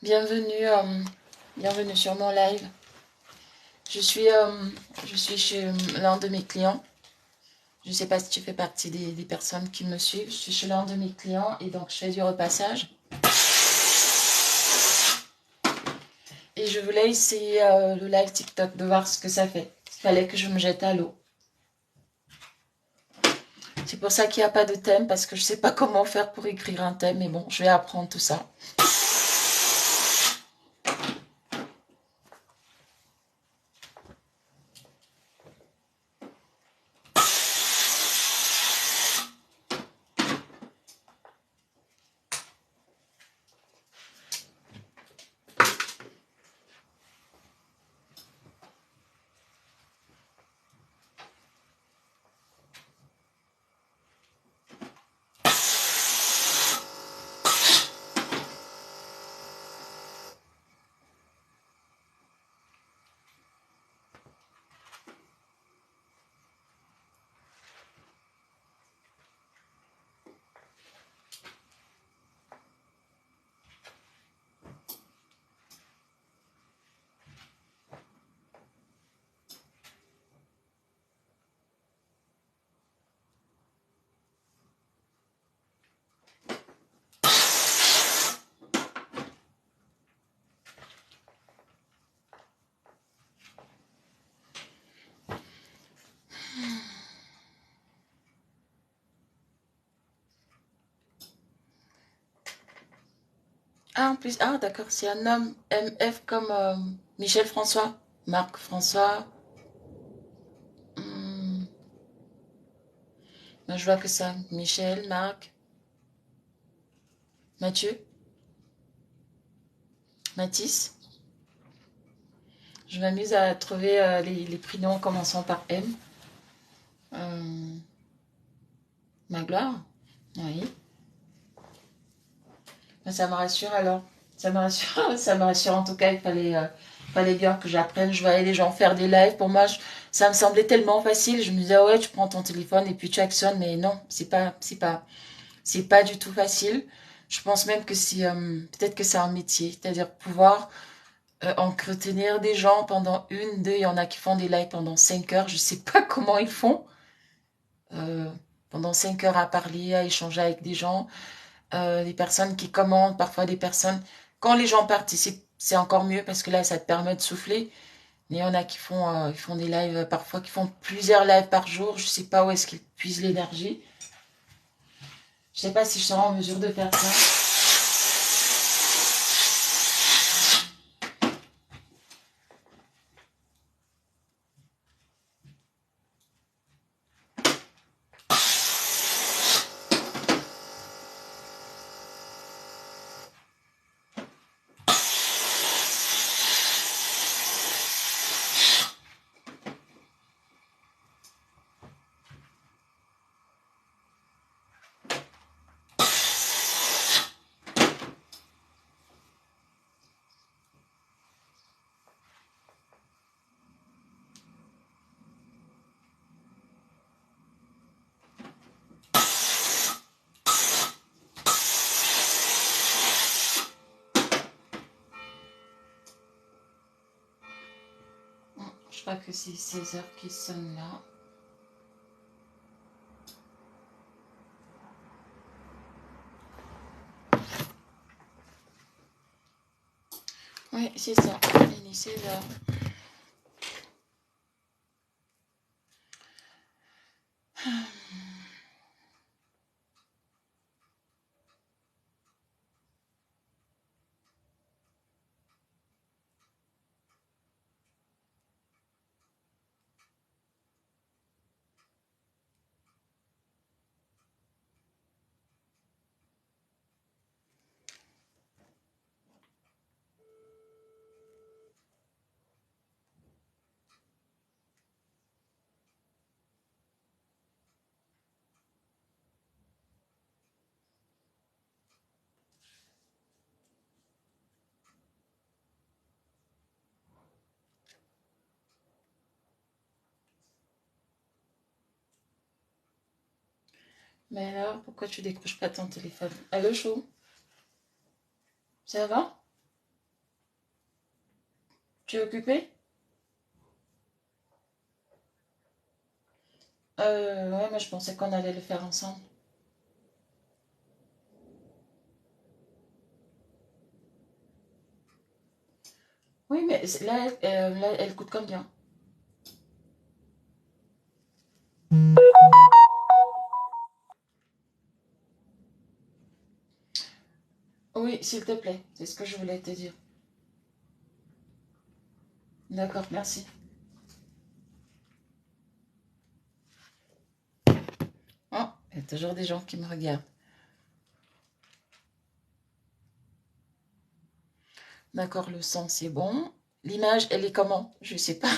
Bienvenue, bienvenue sur mon live. Je suis, chez l'un de mes clients. Je ne sais pas si tu fais partie des personnes qui me suivent. Je suis chez l'un de mes clients et donc je fais du repassage. Et je voulais essayer le live TikTok de voir ce que ça fait. Il fallait que je me jette à l'eau. C'est pour ça qu'il n'y a pas de thème parce que je ne sais pas comment faire pour écrire un thème. Mais bon, je vais apprendre tout ça. Ah, en plus, ah d'accord, c'est un homme MF comme Michel François, Marc François. Hmm, ben, je vois que ça. Michel, Marc, Mathieu, Mathis. Je m'amuse à trouver les prénoms commençant par M. Euh, Magloire. Oui. Ben, ça me rassure alors. Ça me rassure, ça me rassure en tout cas. Il fallait bien que j'apprenne. Je voyais les gens faire des lives. Pour moi, ça me semblait tellement facile. Je me disais, ouais, tu prends ton téléphone et puis tu actionnes. Mais non, c'est pas du tout facile. Je pense même que peut-être que c'est un métier. C'est-à-dire pouvoir entretenir des gens pendant une, deux. Il y en a qui font des lives pendant 5 heures. Je sais pas comment ils font. Euh, Pendant 5 heures à parler, à échanger avec des gens. Des personnes qui commentent, parfois des personnes. Quand les gens participent, c'est encore mieux parce que là, ça te permet de souffler. Mais il y en a qui font des lives, parfois qui font plusieurs lives par jour. Je sais pas où est-ce qu'ils puisent l'énergie. Je sais pas si je serai en mesure de faire ça. Je crois que c'est 16 heures qui sonnent là. Oui, c'est ça. Il est 16 heures. Mais alors, pourquoi tu décroches pas ton téléphone? Allô, chou? Ça va? Tu es occupé? Ouais, mais je pensais qu'on allait le faire ensemble. Oui, mais là, elle coûte combien? Oui, s'il te plaît, c'est ce que je voulais te dire. D'accord, merci. Oh, il y a toujours des gens qui me regardent. D'accord, le son, c'est bon. L'image, elle est comment? Je sais pas.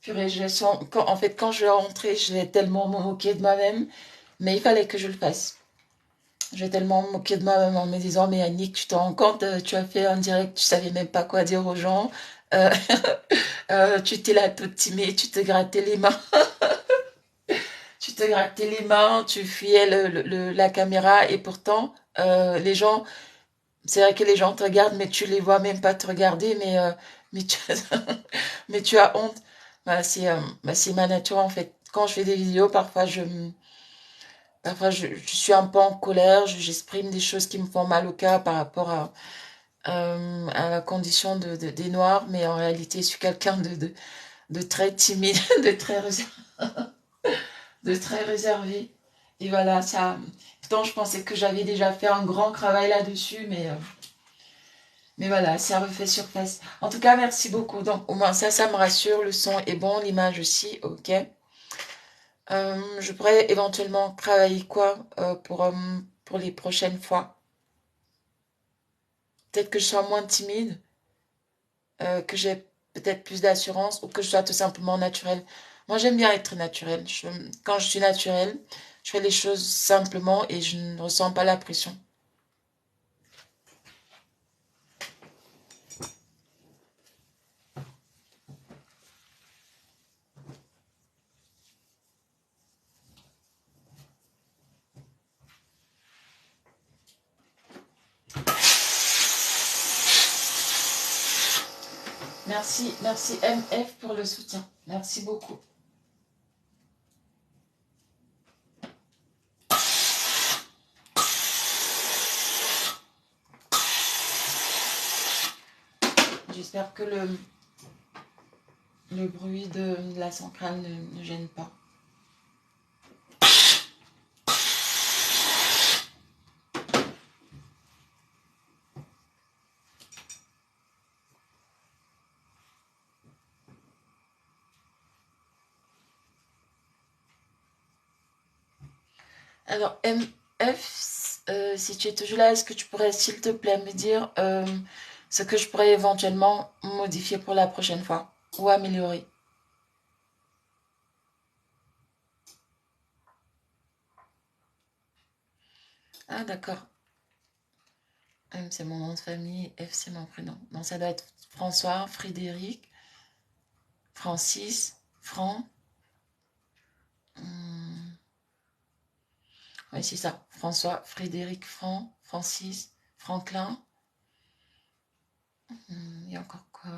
Purée, je sens... en fait, quand je vais rentrer, je vais tellement me moquer de moi-même. Mais il fallait que je le fasse. Je vais tellement me moquer de moi-même en me disant, mais Annick, tu te rends compte, tu as fait un direct, tu savais même pas quoi dire aux gens. Euh, tu étais là toute timide, tu te grattais les mains. Tu te grattais les mains, tu fuyais la caméra et pourtant, les gens, c'est vrai que les gens te regardent, mais tu les vois même pas te regarder, mais, tu, mais tu as honte. Bah, c'est ma nature en fait. Quand je fais des vidéos, parfois je suis un peu en colère, j'exprime des choses qui me font mal au cœur par rapport à la condition des Noirs, mais en réalité, je suis quelqu'un de très timide, de très, de très réservé. Et voilà, ça. Pourtant, je pensais que j'avais déjà fait un grand travail là-dessus, mais voilà, ça refait surface. En tout cas, merci beaucoup. Donc, au moins, ça me rassure. Le son est bon, l'image aussi, ok. Je pourrais éventuellement travailler quoi pour les prochaines fois. Peut-être que je sois moins timide, que j'ai peut-être plus d'assurance ou que je sois tout simplement naturelle. Moi, j'aime bien être naturelle. Quand je suis naturelle, je fais les choses simplement et je ne ressens pas la pression. Merci, merci MF pour le soutien. Merci beaucoup. J'espère que le bruit de la centrale ne gêne pas. Alors, MF, si tu es toujours là, est-ce que tu pourrais, s'il te plaît, me dire ce que je pourrais éventuellement modifier pour la prochaine fois ou améliorer? Ah, d'accord. M, c'est mon nom de famille, F, c'est mon prénom. Donc, ça doit être François, Frédéric, Francis, Franck. Hmm, oui, c'est ça. François, Frédéric, Franck, Francis, Franklin. Il y a encore quoi?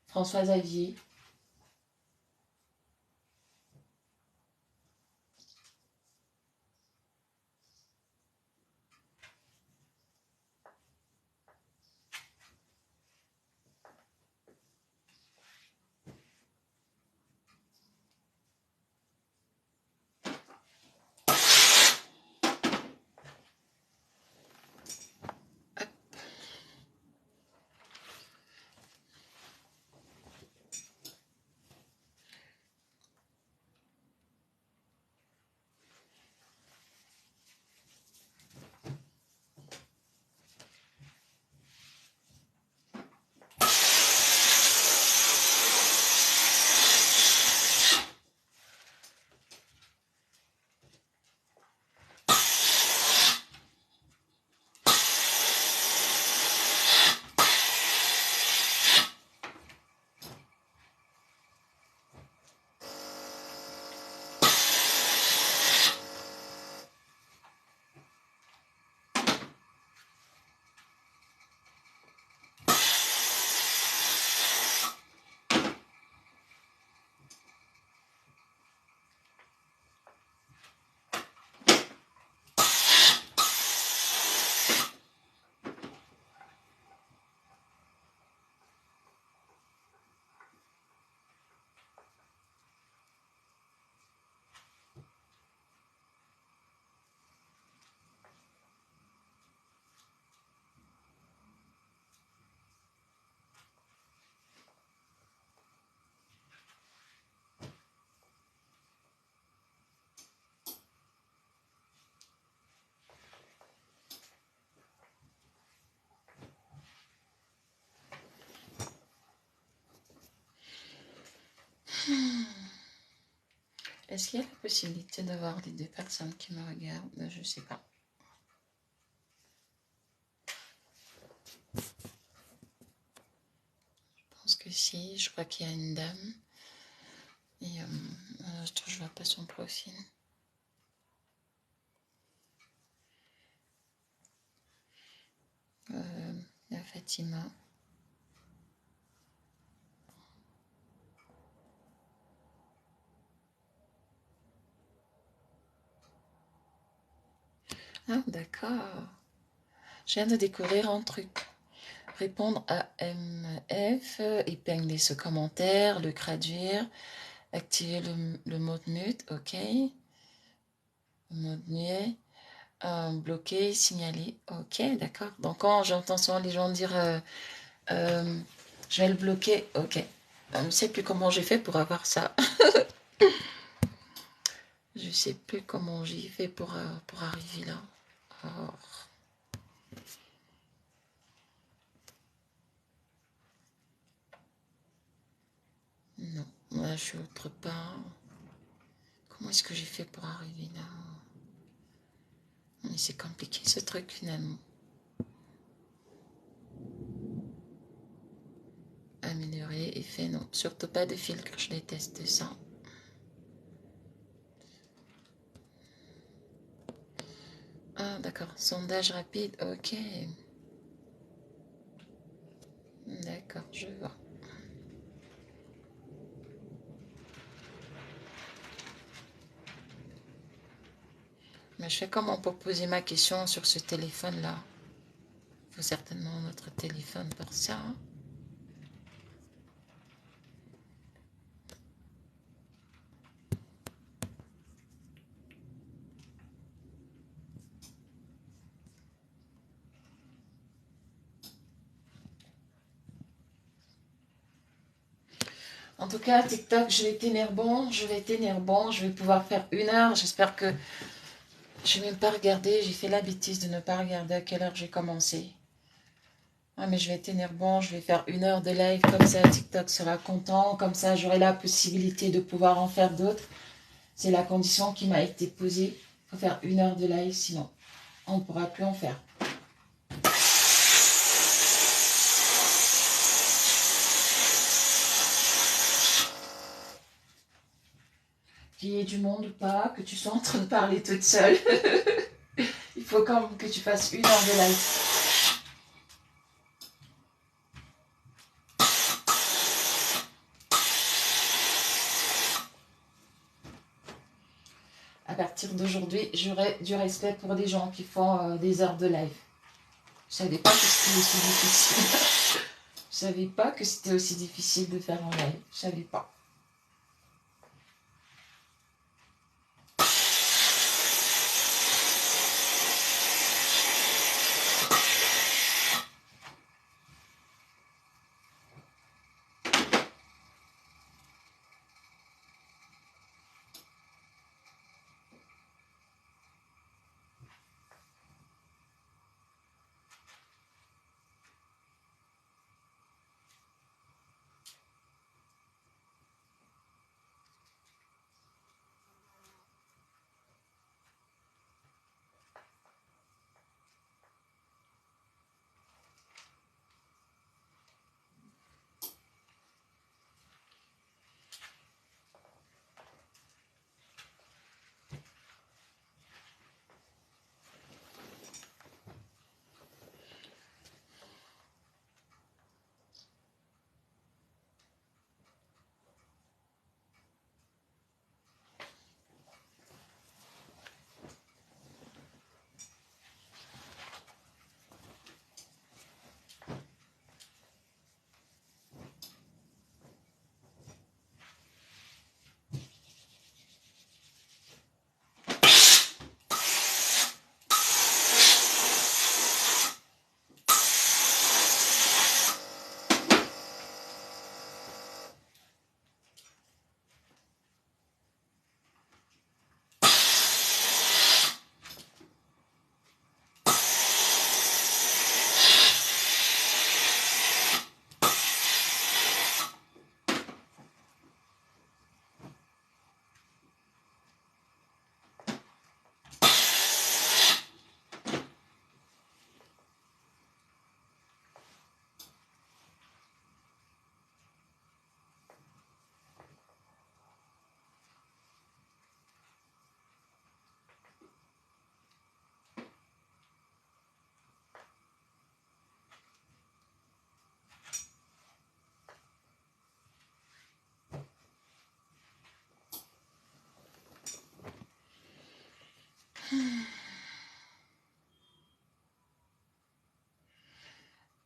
François Xavier. Est-ce qu'il y a la possibilité d'avoir les deux personnes qui me regardent? Je sais pas. Je pense que si, je crois qu'il y a une dame. Et je vois pas son profil. Il y a Fatima. Ah, d'accord. Je viens de découvrir un truc. Répondre à MF, épingler ce commentaire, le traduire, activer le mode mute, ok. Le mode muet, bloquer, signaler, ok, d'accord. Donc quand j'entends souvent les gens dire je vais le bloquer, ok. Je ne sais plus comment j'ai fait pour avoir ça. Je sais plus comment j'ai fait pour arriver là. Oh. Non, là je suis autre part. Comment est-ce que j'ai fait pour arriver là? Mais c'est compliqué ce truc finalement. Améliorer, effet, non. Surtout pas de filtre, je déteste ça. Ah d'accord, sondage rapide, ok. D'accord, je vois. Mais je fais comment pour poser ma question sur ce téléphone-là? Il faut certainement notre téléphone pour ça. En tout cas, TikTok, je vais tenir bon, je vais pouvoir faire 1 heure. J'espère que je vais même pas regarder. J'ai fait la bêtise de ne pas regarder à quelle heure j'ai commencé. Ah, mais je vais tenir bon, je vais faire 1 heure de live, comme ça TikTok sera content, comme ça j'aurai la possibilité de pouvoir en faire d'autres. C'est la condition qui m'a été posée. Il faut faire 1 heure de live, sinon on ne pourra plus en faire. Qu'il y ait du monde ou pas, que tu sois en train de parler toute seule. Il faut quand même que tu fasses 1 heure de live. À partir d'aujourd'hui, j'aurai du respect pour des gens qui font des heures de live. Je savais pas que c'était aussi difficile. Je savais pas que c'était aussi difficile de faire en live. Je savais pas.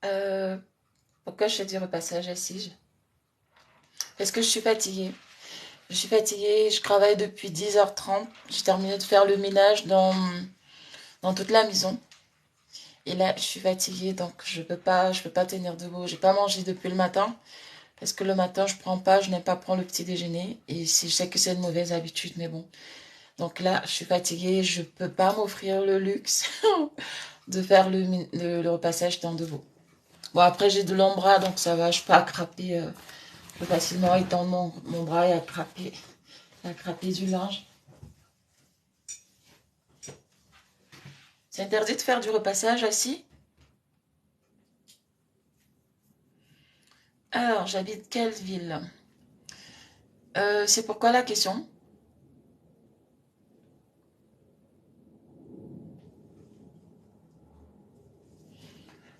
Euh, Pourquoi je fais du repassage assise? Parce que je suis fatiguée. Je suis fatiguée, je travaille depuis 10h30. J'ai terminé de faire le ménage dans toute la maison. Et là, je suis fatiguée, donc je peux pas tenir debout. J'ai pas mangé depuis le matin. Parce que le matin, je n'aime pas prendre le petit déjeuner. Et je sais que c'est une mauvaise habitude, mais bon. Donc là, je suis fatiguée, je peux pas m'offrir le luxe de faire le repassage temps debout. Bon, après, j'ai de longs bras, donc ça va, je peux attraper, je peux facilement étendre mon bras et attraper du linge. C'est interdit de faire du repassage assis? Alors, j'habite quelle ville? C'est pourquoi la question?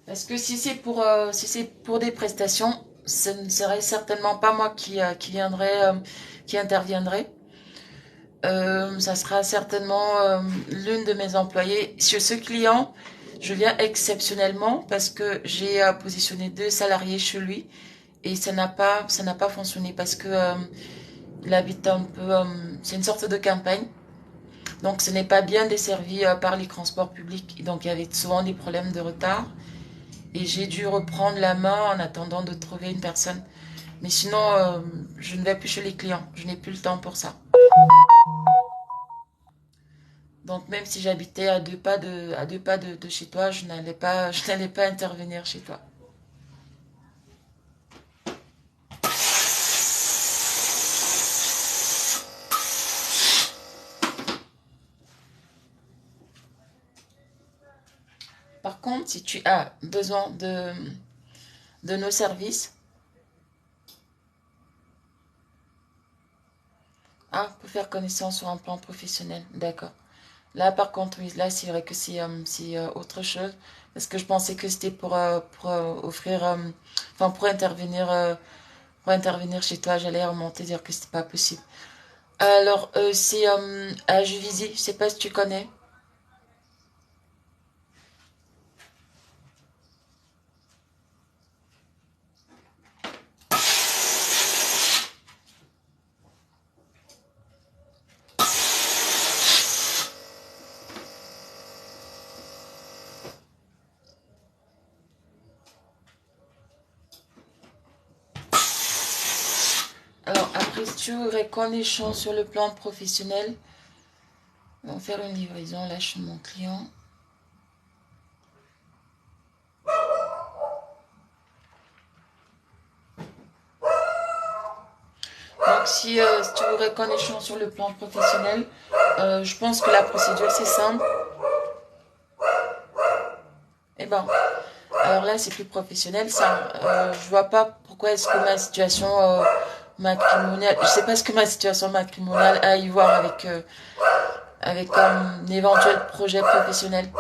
Parce que si c'est pour des prestations, ce ne serait certainement pas moi qui interviendrait. Ça sera certainement l'une de mes employées. Sur ce client, je viens exceptionnellement parce que j'ai positionné 2 salariés chez lui et ça n'a pas fonctionné parce que il habite un peu, c'est une sorte de campagne, donc ce n'est pas bien desservi par les transports publics. Et donc il y avait souvent des problèmes de retard et j'ai dû reprendre la main en attendant de trouver une personne. Mais sinon, je ne vais plus chez les clients, je n'ai plus le temps pour ça. Donc même si j'habitais à deux pas de chez toi, je n'allais pas intervenir chez toi. Par contre, si tu as besoin de nos services, pour faire connaissance sur un plan professionnel, d'accord. Là, par contre, oui, là, c'est vrai que c'est autre chose. Parce que je pensais que c'était pour offrir, enfin, pour intervenir chez toi. J'allais remonter, dire que c'était pas possible. Alors, c'est à Juvisy, je sais pas si tu connais. Alors, après, si tu voudrais qu'on échange sur le plan professionnel, on va faire une livraison là chez mon client. Donc, si tu voudrais qu'on échange sur le plan professionnel, je pense que la procédure, c'est simple. Eh ben, alors là, c'est plus professionnel, ça. Je vois pas pourquoi est-ce que ma situation matrimoniale, je sais pas ce que ma situation matrimoniale a à y voir avec un éventuel projet professionnel.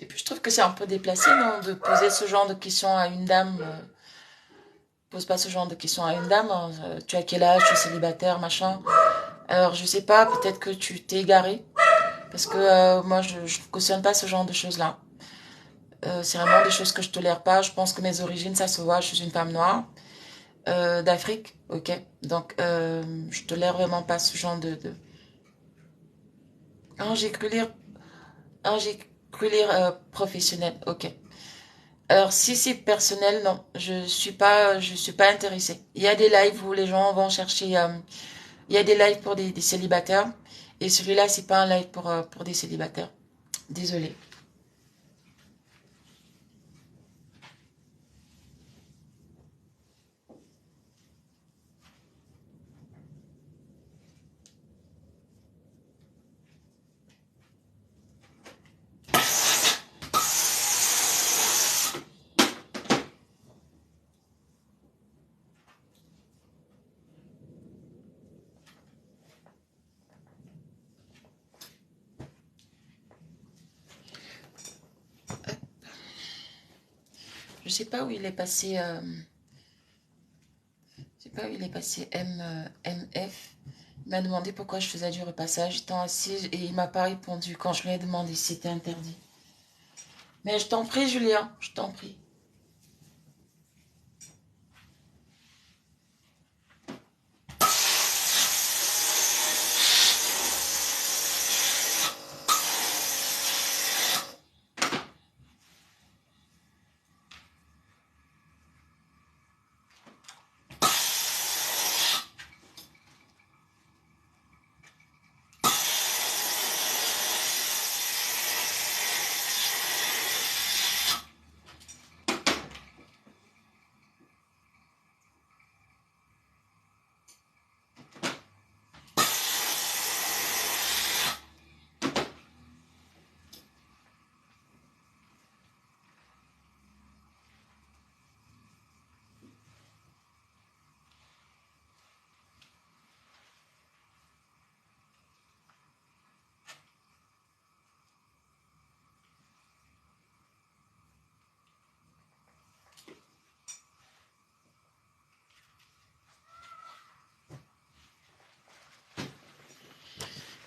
Et puis, je trouve que c'est un peu déplacé, non, de poser ce genre de questions à une dame. Pose pas ce genre de questions à une dame, hein. Tu as quel âge, tu es célibataire, machin. Alors, je sais pas, peut-être que tu t'es égaré. Parce que moi, je cautionne pas ce genre de choses-là. C'est vraiment des choses que je tolère pas. Je pense que mes origines, ça se voit. Je suis une femme noire d'Afrique, ok. Donc, je tolère vraiment pas ce genre de... Ah, j'ai cru lire, professionnel, ok. Alors, si c'est personnel, non, je suis pas intéressée. Il y a des lives où les gens vont chercher, il y a des lives pour des célibataires, et celui-là, c'est pas un live pour des célibataires. Désolée. Je sais pas où il est passé, je sais pas où il est passé MF, Il m'a demandé pourquoi je faisais du repassage étant assise et il m'a pas répondu quand je lui ai demandé si c'était interdit. Mais je t'en prie, Julien, je t'en prie.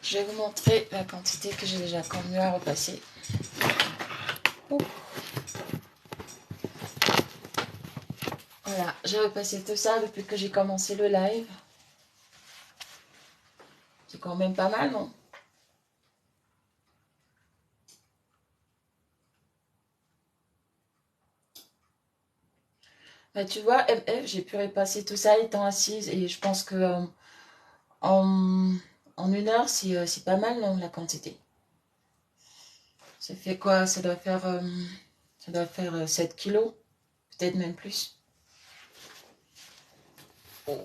Je vais vous montrer la quantité que j'ai déjà convenu à repasser. Voilà, j'ai repassé tout ça depuis que j'ai commencé le live. C'est quand même pas mal, non? Bah, tu vois, MF, j'ai pu repasser tout ça étant assise et je pense que en, en 1 heure, c'est pas mal, non, la quantité. Ça fait quoi? Ça doit faire 7 kilos, peut-être même plus. Oh.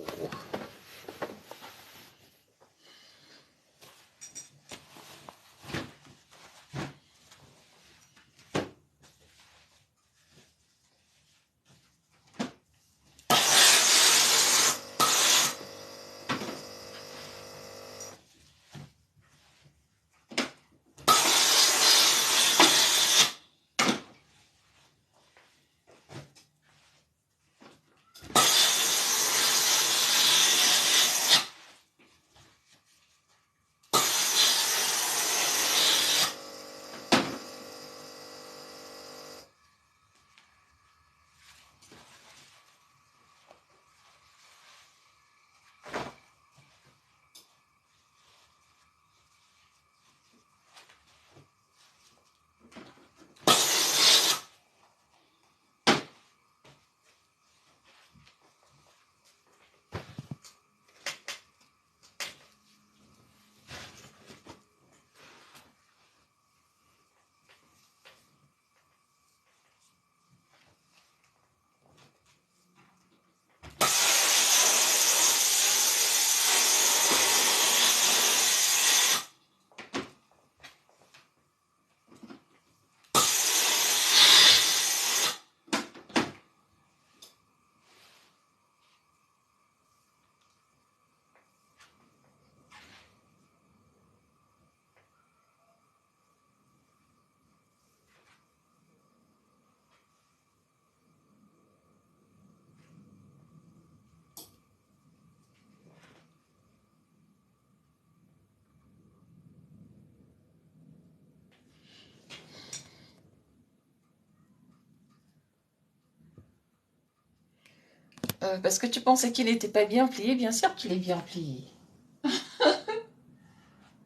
Parce que tu pensais qu'il n'était pas bien plié, bien sûr qu'il est bien plié.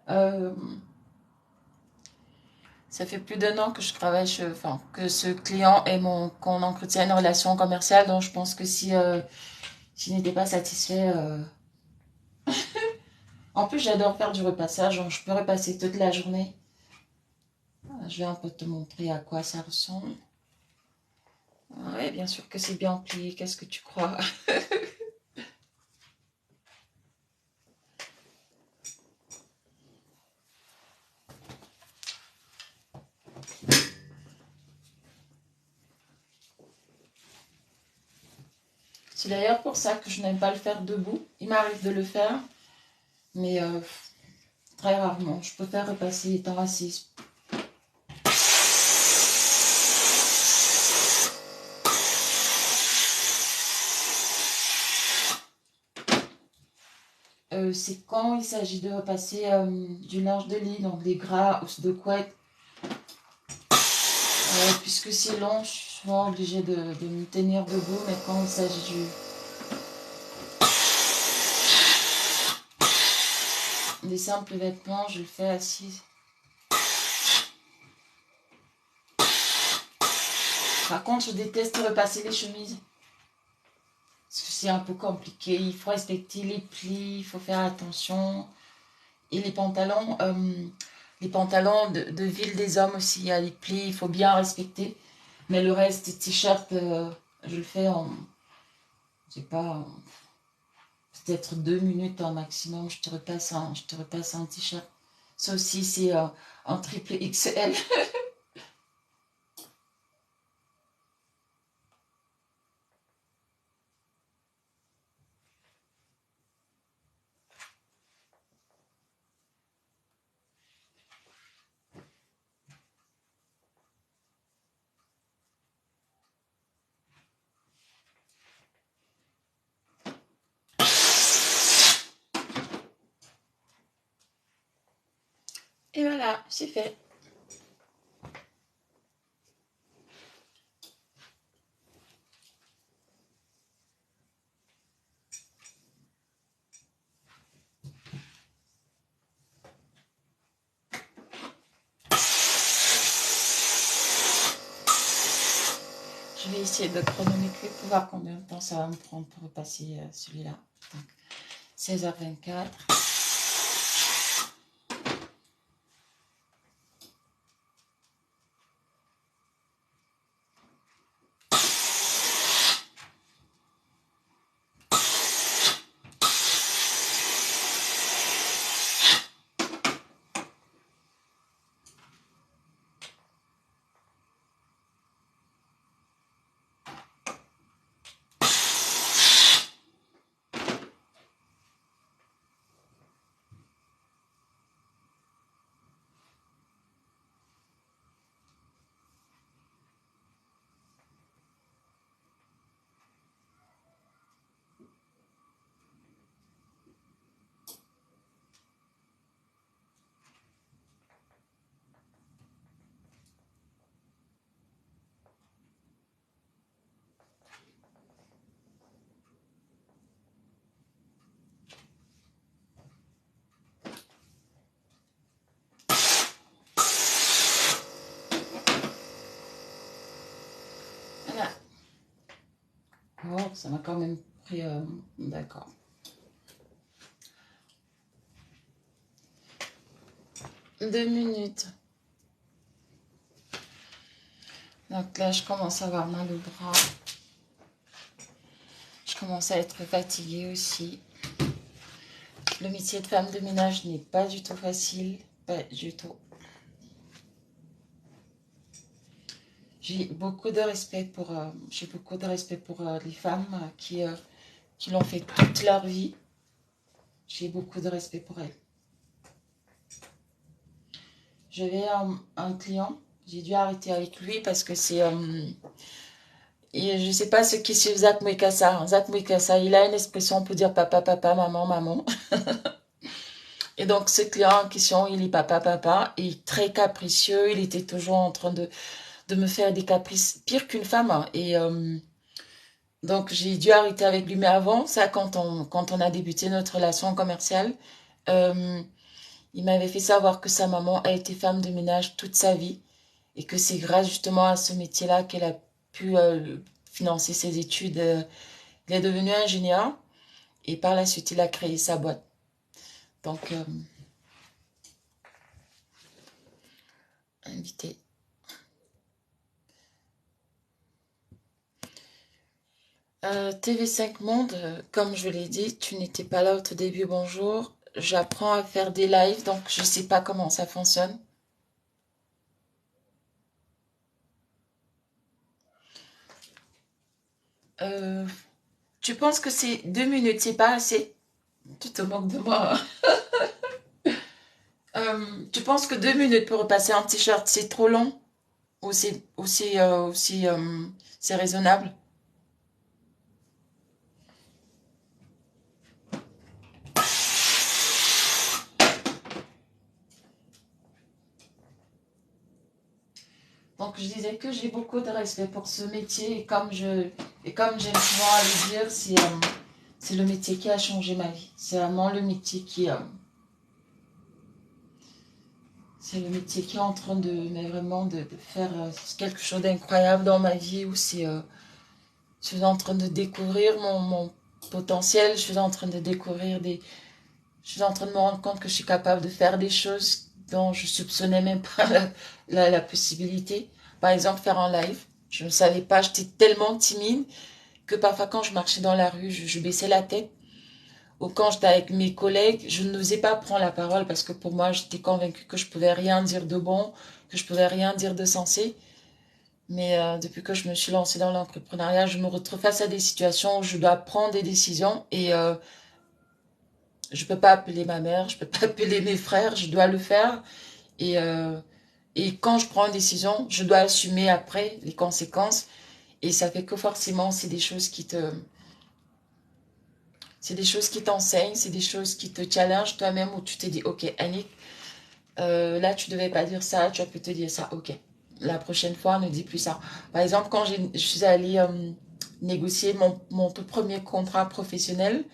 Euh, Ça fait plus d'1 an que je travaille, enfin, que ce client et qu'on entretient une relation commerciale, donc je pense que s'il n'était pas satisfait. En plus, j'adore faire du repassage, donc je peux repasser toute la journée. Je vais un peu te montrer à quoi ça ressemble. Oui, bien sûr que c'est bien plié, qu'est-ce que tu crois? C'est d'ailleurs pour ça que je n'aime pas le faire debout. Il m'arrive de le faire, mais très rarement. Je préfère repasser étant assise. c'est quand il s'agit de repasser du linge de lit, donc des draps ou de couettes. Puisque c'est long, je suis souvent obligée de me tenir debout, mais quand il s'agit des simples vêtements, je le fais assise. Par contre, je déteste repasser les chemises. Parce que c'est un peu compliqué. Il faut respecter les plis, il faut faire attention. Et les pantalons de ville des hommes aussi, il y a les plis, il faut bien respecter. Mais le reste des t-shirts, je le fais en, je sais pas, peut-être 2 minutes en maximum. Je te repasse un t-shirt. Ça aussi, c'est en triple XL. Et voilà, c'est fait. Je vais essayer de chronométrer pour voir combien de temps ça va me prendre pour repasser celui-là. Donc, 16h24. Voilà. Oh, ça m'a quand même pris... D'accord. Deux minutes. Donc là, je commence à avoir mal au bras. Je commence à être fatiguée aussi. Le métier de femme de ménage n'est pas du tout facile. Pas du tout. J'ai beaucoup de respect pour, les femmes qui l'ont fait toute leur vie. J'ai beaucoup de respect pour elles. J'avais un client, j'ai dû arrêter avec lui parce que c'est... et je ne sais pas ce qui suit Zach Mwekassa. Zach Mwekassa, il a une expression pour dire papa, papa, maman, maman. Et donc ce client en question, il est papa, papa, et très capricieux. Il était toujours en train de me faire des caprices pire qu'une femme. Hein. Et donc j'ai dû arrêter avec lui. Mais avant ça, quand on a débuté notre relation commerciale, euh, il m'avait fait savoir que sa maman a été femme de ménage toute sa vie et que c'est grâce justement à ce métier-là qu'elle a pu financer ses études. Il est devenu ingénieur et par la suite, il a créé sa boîte. Donc, invité. TV5 Monde, comme je l'ai dit, tu n'étais pas là au tout début, bonjour. J'apprends à faire des lives, donc je ne sais pas comment ça fonctionne. Euh, tu penses que c'est 2 minutes, c'est pas assez? Tu te moques de moi. Tu penses que 2 minutes pour repasser un t-shirt, c'est trop long? Ou c'est raisonnable? Donc je disais que j'ai beaucoup de respect pour ce métier et comme j'aime souvent à le dire, c'est le métier qui a changé ma vie. C'est vraiment le métier c'est le métier qui est en train mais vraiment de faire quelque chose d'incroyable dans ma vie où je suis en train de découvrir mon potentiel, je suis en train de découvrir je suis en train de me rendre compte que je suis capable de faire des choses dont je soupçonnais même pas la possibilité. Par exemple, faire un live. Je ne savais pas, j'étais tellement timide que parfois quand je marchais dans la rue, je baissais la tête. Ou quand j'étais avec mes collègues, je n'osais pas prendre la parole parce que pour moi, j'étais convaincue que je pouvais rien dire de bon, que je pouvais rien dire de sensé. Mais depuis que je me suis lancée dans l'entrepreneuriat, je me retrouve face à des situations où je dois prendre des décisions et je peux pas appeler ma mère, je peux pas appeler mes frères, je dois le faire. Et, euh, et quand je prends une décision, je dois assumer après les conséquences. Et ça fait que forcément, c'est des choses qui t'enseignent, c'est des choses qui te challengent toi-même où tu te dis, ok, Annick, là tu devais pas dire ça, tu as pu te dire ça, ok. La prochaine fois, ne dis plus ça. Par exemple, quand je suis allée négocier mon tout premier contrat professionnel,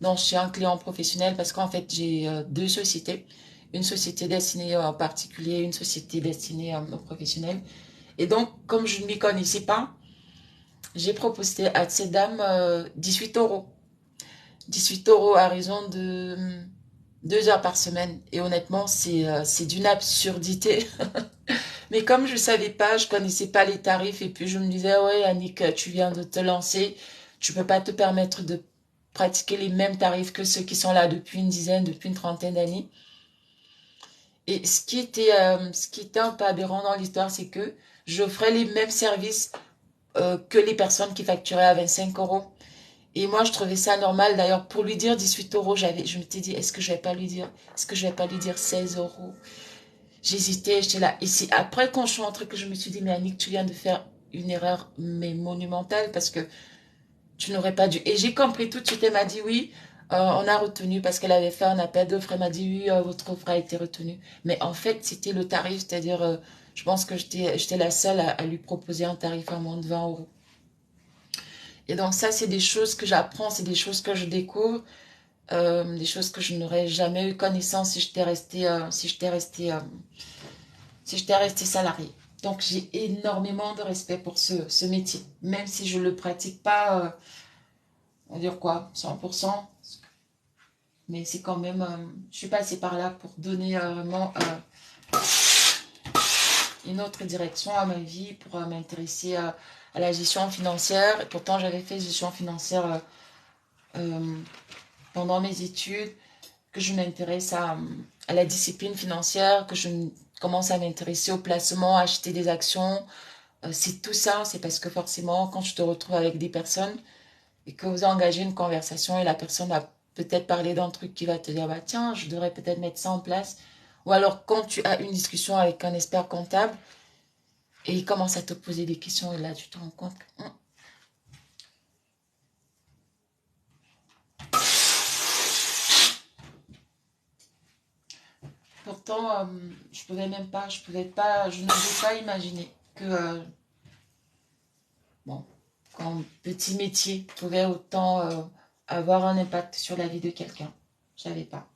donc chez un client professionnel, parce qu'en fait, j'ai deux sociétés. Une société destinée en particulier, une société destinée aux professionnels. Et donc, comme je ne m'y connaissais pas, j'ai proposé à cette dame 18 euros. 18 € à raison de 2 heures par semaine. Et honnêtement, c'est d'une absurdité. Mais comme je ne savais pas, je connaissais pas les tarifs. Et puis je me disais, ouais, Annick, tu viens de te lancer. Tu peux pas te permettre de pratiquer les mêmes tarifs que ceux qui sont là depuis une dizaine, depuis une trentaine d'années. Et ce qui était un peu aberrant dans l'histoire, c'est que j'offrais les mêmes services que les personnes qui facturaient à 25 euros. Et moi, je trouvais ça normal. D'ailleurs, pour lui dire 18 euros, je m'étais dit, est-ce que je vais pas lui dire, est-ce que je vais pas lui dire 16 euros? J'hésitais, j'étais là. Et c'est après, quand je suis rentrée, que je me suis dit, mais Annick, tu viens de faire une erreur, mais monumentale, parce que tu n'aurais pas dû. Et j'ai compris tout de suite. Elle m'a dit, oui, on a retenu, parce qu'elle avait fait un appel d'offres. Elle m'a dit, oui, votre offre a été retenue. Mais en fait, c'était le tarif, c'est-à-dire, je pense que j'étais la seule à lui proposer un tarif à moins de 20 euros. Et donc ça, c'est des choses que j'apprends, c'est des choses que je découvre, des choses que je n'aurais jamais eu connaissance si j'étais restée, si j'étais restée salariée. Donc j'ai énormément de respect pour ce métier, même si je ne le pratique pas, on va dire quoi, 100%. Mais c'est quand même, je suis passée par là pour donner vraiment une autre direction à ma vie, pour m'intéresser à la gestion financière. Et pourtant, j'avais fait gestion financière euh, pendant mes études, que je m'intéresse à la discipline financière, que je commence à m'intéresser au placement, à acheter des actions. C'est tout ça, c'est parce que forcément, quand tu te retrouves avec des personnes et que vous engagez une conversation et la personne a peut-être parlé d'un truc qui va te dire, bah tiens, je devrais peut-être mettre ça en place. Ou alors quand tu as une discussion avec un expert comptable et il commence à te poser des questions et là tu te rends compte que pourtant je n'osais pas imaginer que bon, qu'un petit métier pouvait autant avoir un impact sur la vie de quelqu'un. Je savais pas.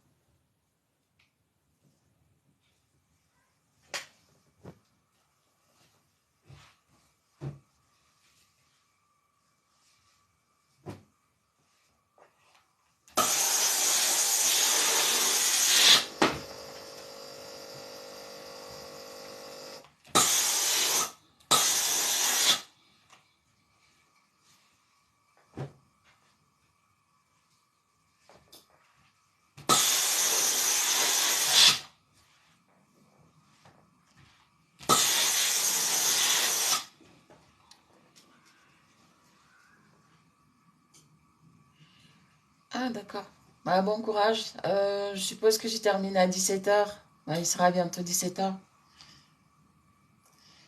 Ah, d'accord. Bah, bon courage. Je suppose que j'ai terminé à 17 h. Bah, il sera bientôt 17 h.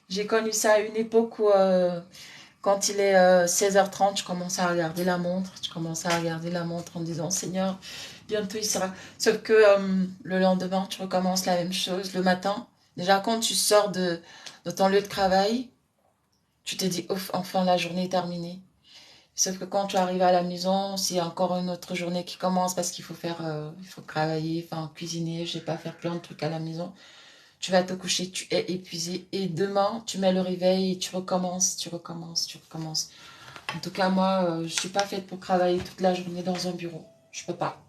J'ai connu ça à une époque où, quand il est 16h30, je commence à regarder la montre. Je commence à regarder la montre en disant, Seigneur, bientôt il sera. Sauf que le lendemain, tu recommences la même chose le matin. Déjà, quand tu sors de ton lieu de travail, tu te dis, ouf, enfin la journée est terminée. Sauf que quand tu arrives à la maison, c'est encore une autre journée qui commence parce qu'il faut faire, il faut travailler, enfin cuisiner, je sais pas, faire plein de trucs à la maison. Tu vas te coucher, tu es épuisé et demain, tu mets le réveil et tu recommences, tu recommences, tu recommences. En tout cas, moi, je suis pas faite pour travailler toute la journée dans un bureau. Je peux pas.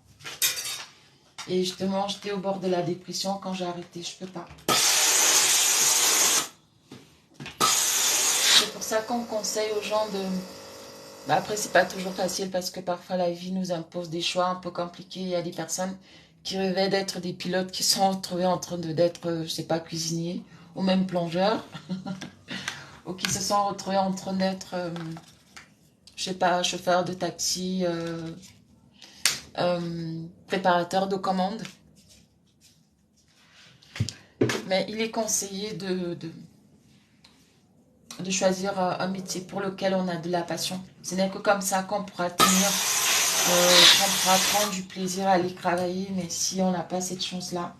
Et justement, j'étais au bord de la dépression quand j'ai arrêté. Je peux pas. C'est pour ça qu'on conseille aux gens de... Bah, après, c'est pas toujours facile parce que parfois la vie nous impose des choix un peu compliqués. Il y a des personnes qui rêvaient d'être des pilotes qui sont retrouvés en train d'être, je sais pas, cuisiniers ou même plongeurs ou qui se sont retrouvés en train d'être, je sais pas, chauffeur de taxi, préparateur de commandes. Mais il est conseillé de choisir un métier pour lequel on a de la passion. Ce n'est que comme ça qu'on pourra tenir, qu'on pourra prendre du plaisir à aller travailler. Mais si on n'a pas cette chance-là,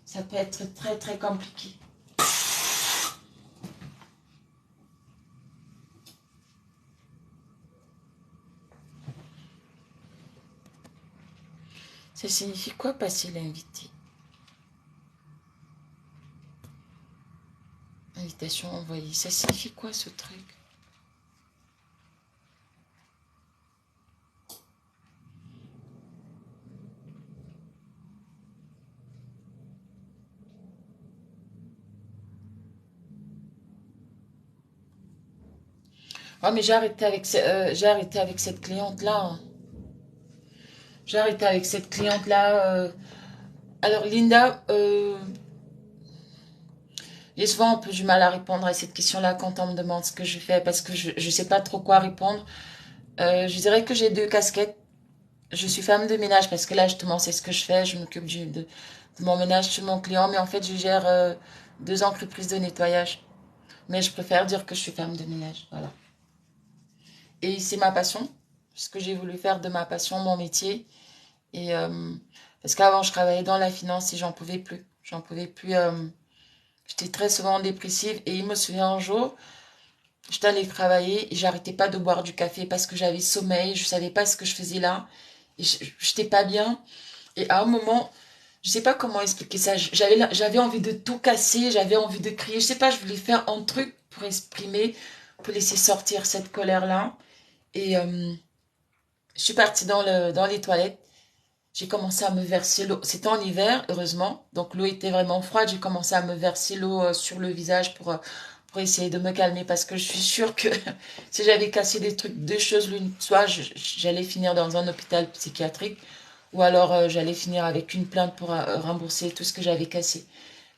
ça peut être très très compliqué. Ça signifie quoi passer l'invité? Invitation envoyée. Ça signifie quoi ce truc? Oh mais j'ai arrêté avec cette cliente-là, hein. J'ai arrêté avec cette cliente-là. Alors Linda, j'ai souvent un peu du mal à répondre à cette question-là quand on me demande ce que je fais parce que je ne sais pas trop quoi répondre. Je dirais que j'ai deux casquettes. Je suis femme de ménage parce que là, justement, c'est ce que je fais. Je m'occupe de mon ménage chez mon client, mais en fait, je gère deux entreprises de nettoyage. Mais je préfère dire que je suis femme de ménage. Voilà. Et c'est ma passion, ce que j'ai voulu faire de ma passion, mon métier. Et parce qu'avant, je travaillais dans la finance et j'en pouvais plus. J'en pouvais plus. J'étais très souvent dépressive et il me souvient un jour, j'étais allée travailler et j'arrêtais pas de boire du café parce que j'avais sommeil, je savais pas ce que je faisais là et j'étais pas bien. Et à un moment, je sais pas comment expliquer ça, j'avais envie de tout casser, j'avais envie de crier, je sais pas, je voulais faire un truc pour exprimer, pour laisser sortir cette colère-là. Et je suis partie dans les toilettes. J'ai commencé à me verser l'eau. C'était en hiver, heureusement. Donc l'eau était vraiment froide. J'ai commencé à me verser l'eau sur le visage pour essayer de me calmer. Parce que je suis sûre que si j'avais cassé des trucs, deux choses l'une, soit j'allais finir dans un hôpital psychiatrique, ou alors j'allais finir avec une plainte pour rembourser tout ce que j'avais cassé.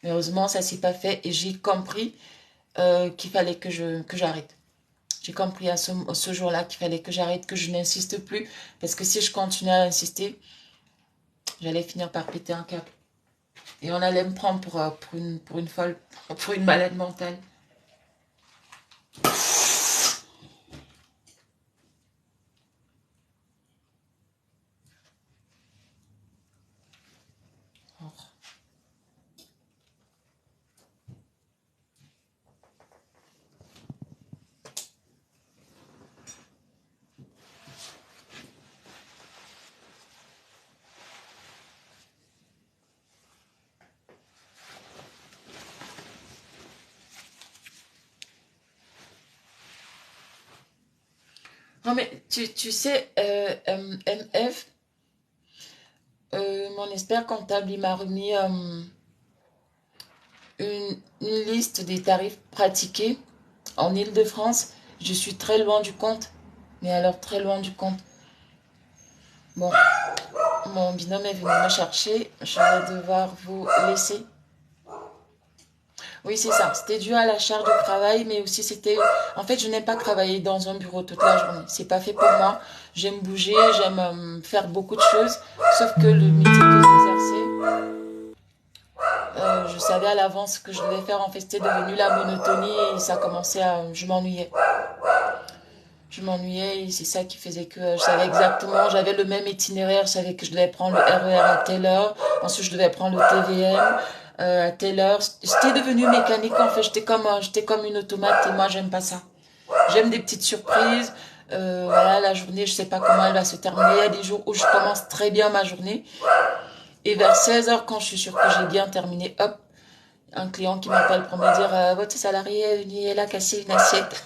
Mais heureusement, ça s'est pas fait et j'ai compris qu'il fallait que j'arrête. J'ai compris à ce jour-là qu'il fallait que j'arrête, que je n'insiste plus. Parce que si je continuais à insister, j'allais finir par péter un câble. Et on allait me prendre pour une folle, pour une malade mentale. Non mais tu sais, MF, mon expert comptable, il m'a remis une liste des tarifs pratiqués en Île-de-France. Je suis très loin du compte. Mais alors très loin du compte. Bon, mon binôme est venu me chercher. Je vais devoir vous laisser. Oui, c'est ça. C'était dû à la charge de travail, mais aussi c'était... En fait, je n'aime pas travailler dans un bureau toute la journée. C'est pas fait pour moi. J'aime bouger, j'aime faire beaucoup de choses. Sauf que le métier que j'exerçais, je savais à l'avance ce que je devais faire. En fait, c'était devenu la monotonie et ça commençait à... Je m'ennuyais. Je m'ennuyais et c'est ça qui faisait que je savais exactement, j'avais le même itinéraire, je savais que je devais prendre le RER à telle heure, ensuite je devais prendre le TVM, à telle heure. J'étais devenue mécanique, en fait. J'étais comme une automate et moi, j'aime pas ça. J'aime des petites surprises. Voilà, la journée, je sais pas comment elle va se terminer. Il y a des jours où je commence très bien ma journée. Et vers 16 heures, quand je suis sûre que j'ai bien terminé, hop, un client qui m'appelle pour me dire votre salarié elle a cassé une assiette.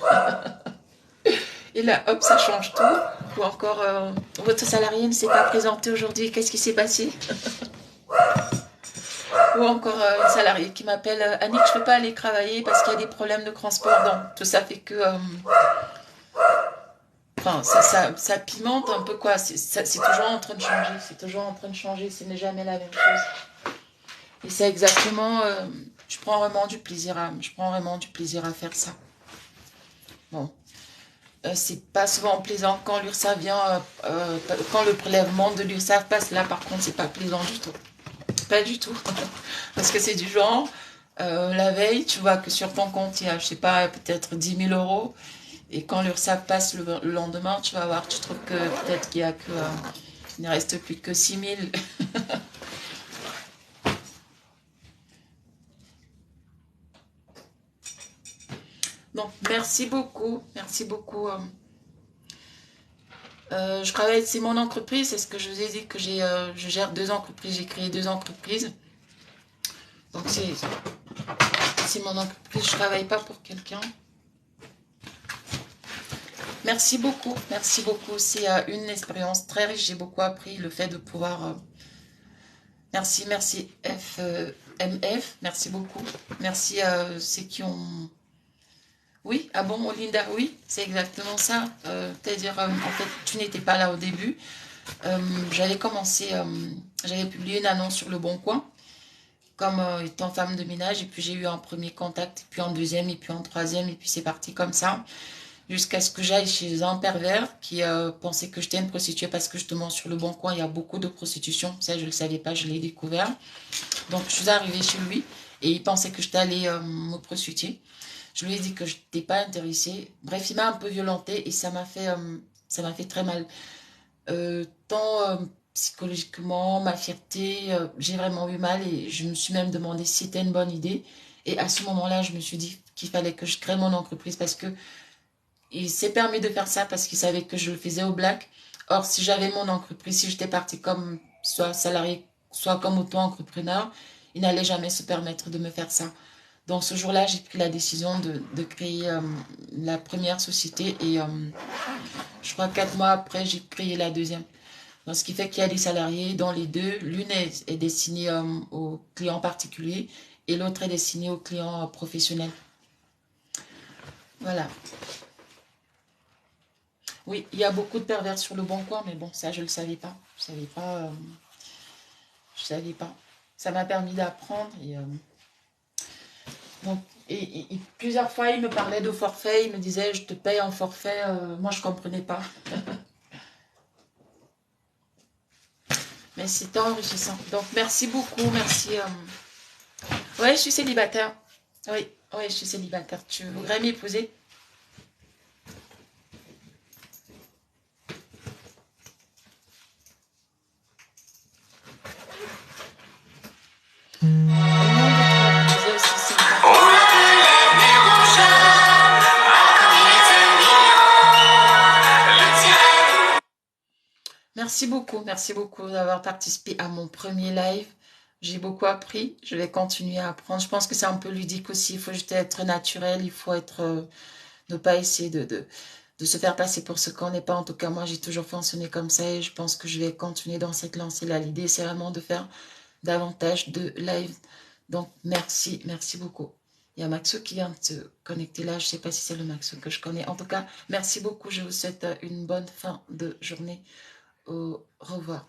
Et là, hop, ça change tout. Ou encore, votre salarié ne s'est pas présenté aujourd'hui, qu'est-ce qui s'est passé? Ou encore une salariée qui m'appelle Annick, je ne peux pas aller travailler parce qu'il y a des problèmes de transport. Donc, tout ça fait que. Enfin, ça pimente un peu quoi. C'est toujours en train de changer. C'est toujours en train de changer. Ce n'est jamais la même chose. Et c'est exactement. Je prends vraiment du plaisir à faire ça. Bon. C'est pas souvent plaisant quand l'URSSAF vient, quand le prélèvement de l'URSSAF passe là, par contre, c'est pas plaisant du tout. Pas du tout. Parce que c'est du genre, la veille, tu vois que sur ton compte, il y a, je sais pas, peut-être 10 000 euros. Et quand l'URSSAF passe le lendemain, tu vas voir, tu trouves que peut-être qu'il y a que, il ne reste plus que 6 000. Donc, merci beaucoup. Merci beaucoup. Je travaille, c'est mon entreprise, c'est ce que je vous ai dit que je gère 2 entreprises, j'ai créé 2 entreprises. Donc c'est mon entreprise, je travaille pas pour quelqu'un. Merci beaucoup, merci beaucoup. C'est une expérience très riche, j'ai beaucoup appris le fait de pouvoir. Merci, merci MF, merci beaucoup. Merci à ceux qui ont. Oui, ah bon, Linda, oui, c'est exactement ça. C'est-à-dire, en fait, tu n'étais pas là au début. J'avais commencé, j'avais publié une annonce sur Le Bon Coin, comme étant femme de ménage, et puis j'ai eu un premier contact, puis un deuxième, et puis un troisième, et puis c'est parti comme ça, jusqu'à ce que j'aille chez un pervers qui pensait que j'étais une prostituée, parce que justement sur Le Bon Coin, il y a beaucoup de prostitution, ça je ne le savais pas, je l'ai découvert. Donc je suis arrivée chez lui, et il pensait que j'étais allée me prostituer. Je lui ai dit que je n'étais pas intéressée. Bref, il m'a un peu violentée, et ça m'a fait très mal. Tant psychologiquement, ma fierté, j'ai vraiment eu mal et je me suis même demandé si c'était une bonne idée. Et à ce moment-là, je me suis dit qu'il fallait que je crée mon entreprise parce que il s'est permis de faire ça parce qu'il savait que je le faisais au black. Or, si j'avais mon entreprise, si j'étais partie comme soit salarié, soit comme auto-entrepreneur, il n'allait jamais se permettre de me faire ça. Donc ce jour-là, j'ai pris la décision de créer la première société et je crois 4 mois après, j'ai créé la deuxième. Donc, ce qui fait qu'il y a des salariés dans les deux. L'une est destinée aux clients particuliers et l'autre est destinée aux clients professionnels. Voilà. Oui, il y a beaucoup de pervers sur Le Bon Coin, mais bon, ça, je ne le savais pas. Je savais pas. Je savais pas. Ça m'a permis d'apprendre. Donc, et plusieurs fois, il me parlait de forfait. Il me disait, je te paye en forfait. Moi, je ne comprenais pas. Mais c'était enrichissant. Donc, merci beaucoup. Merci. Oui, je suis célibataire. Oui, oui, je suis célibataire. Tu voudrais m'épouser? Merci beaucoup d'avoir participé à mon premier live. J'ai beaucoup appris, je vais continuer à apprendre. Je pense que c'est un peu ludique aussi, il faut juste être naturel, il faut être, ne pas essayer de se faire passer pour ce qu'on n'est pas. En tout cas, moi, j'ai toujours fonctionné comme ça et je pense que je vais continuer dans cette lancée-là. L'idée, c'est vraiment de faire davantage de live. Donc, merci, merci beaucoup. Il y a Maxo qui vient de se connecter là. Je ne sais pas si c'est le Maxo que je connais. En tout cas, merci beaucoup. Je vous souhaite une bonne fin de journée. Au revoir.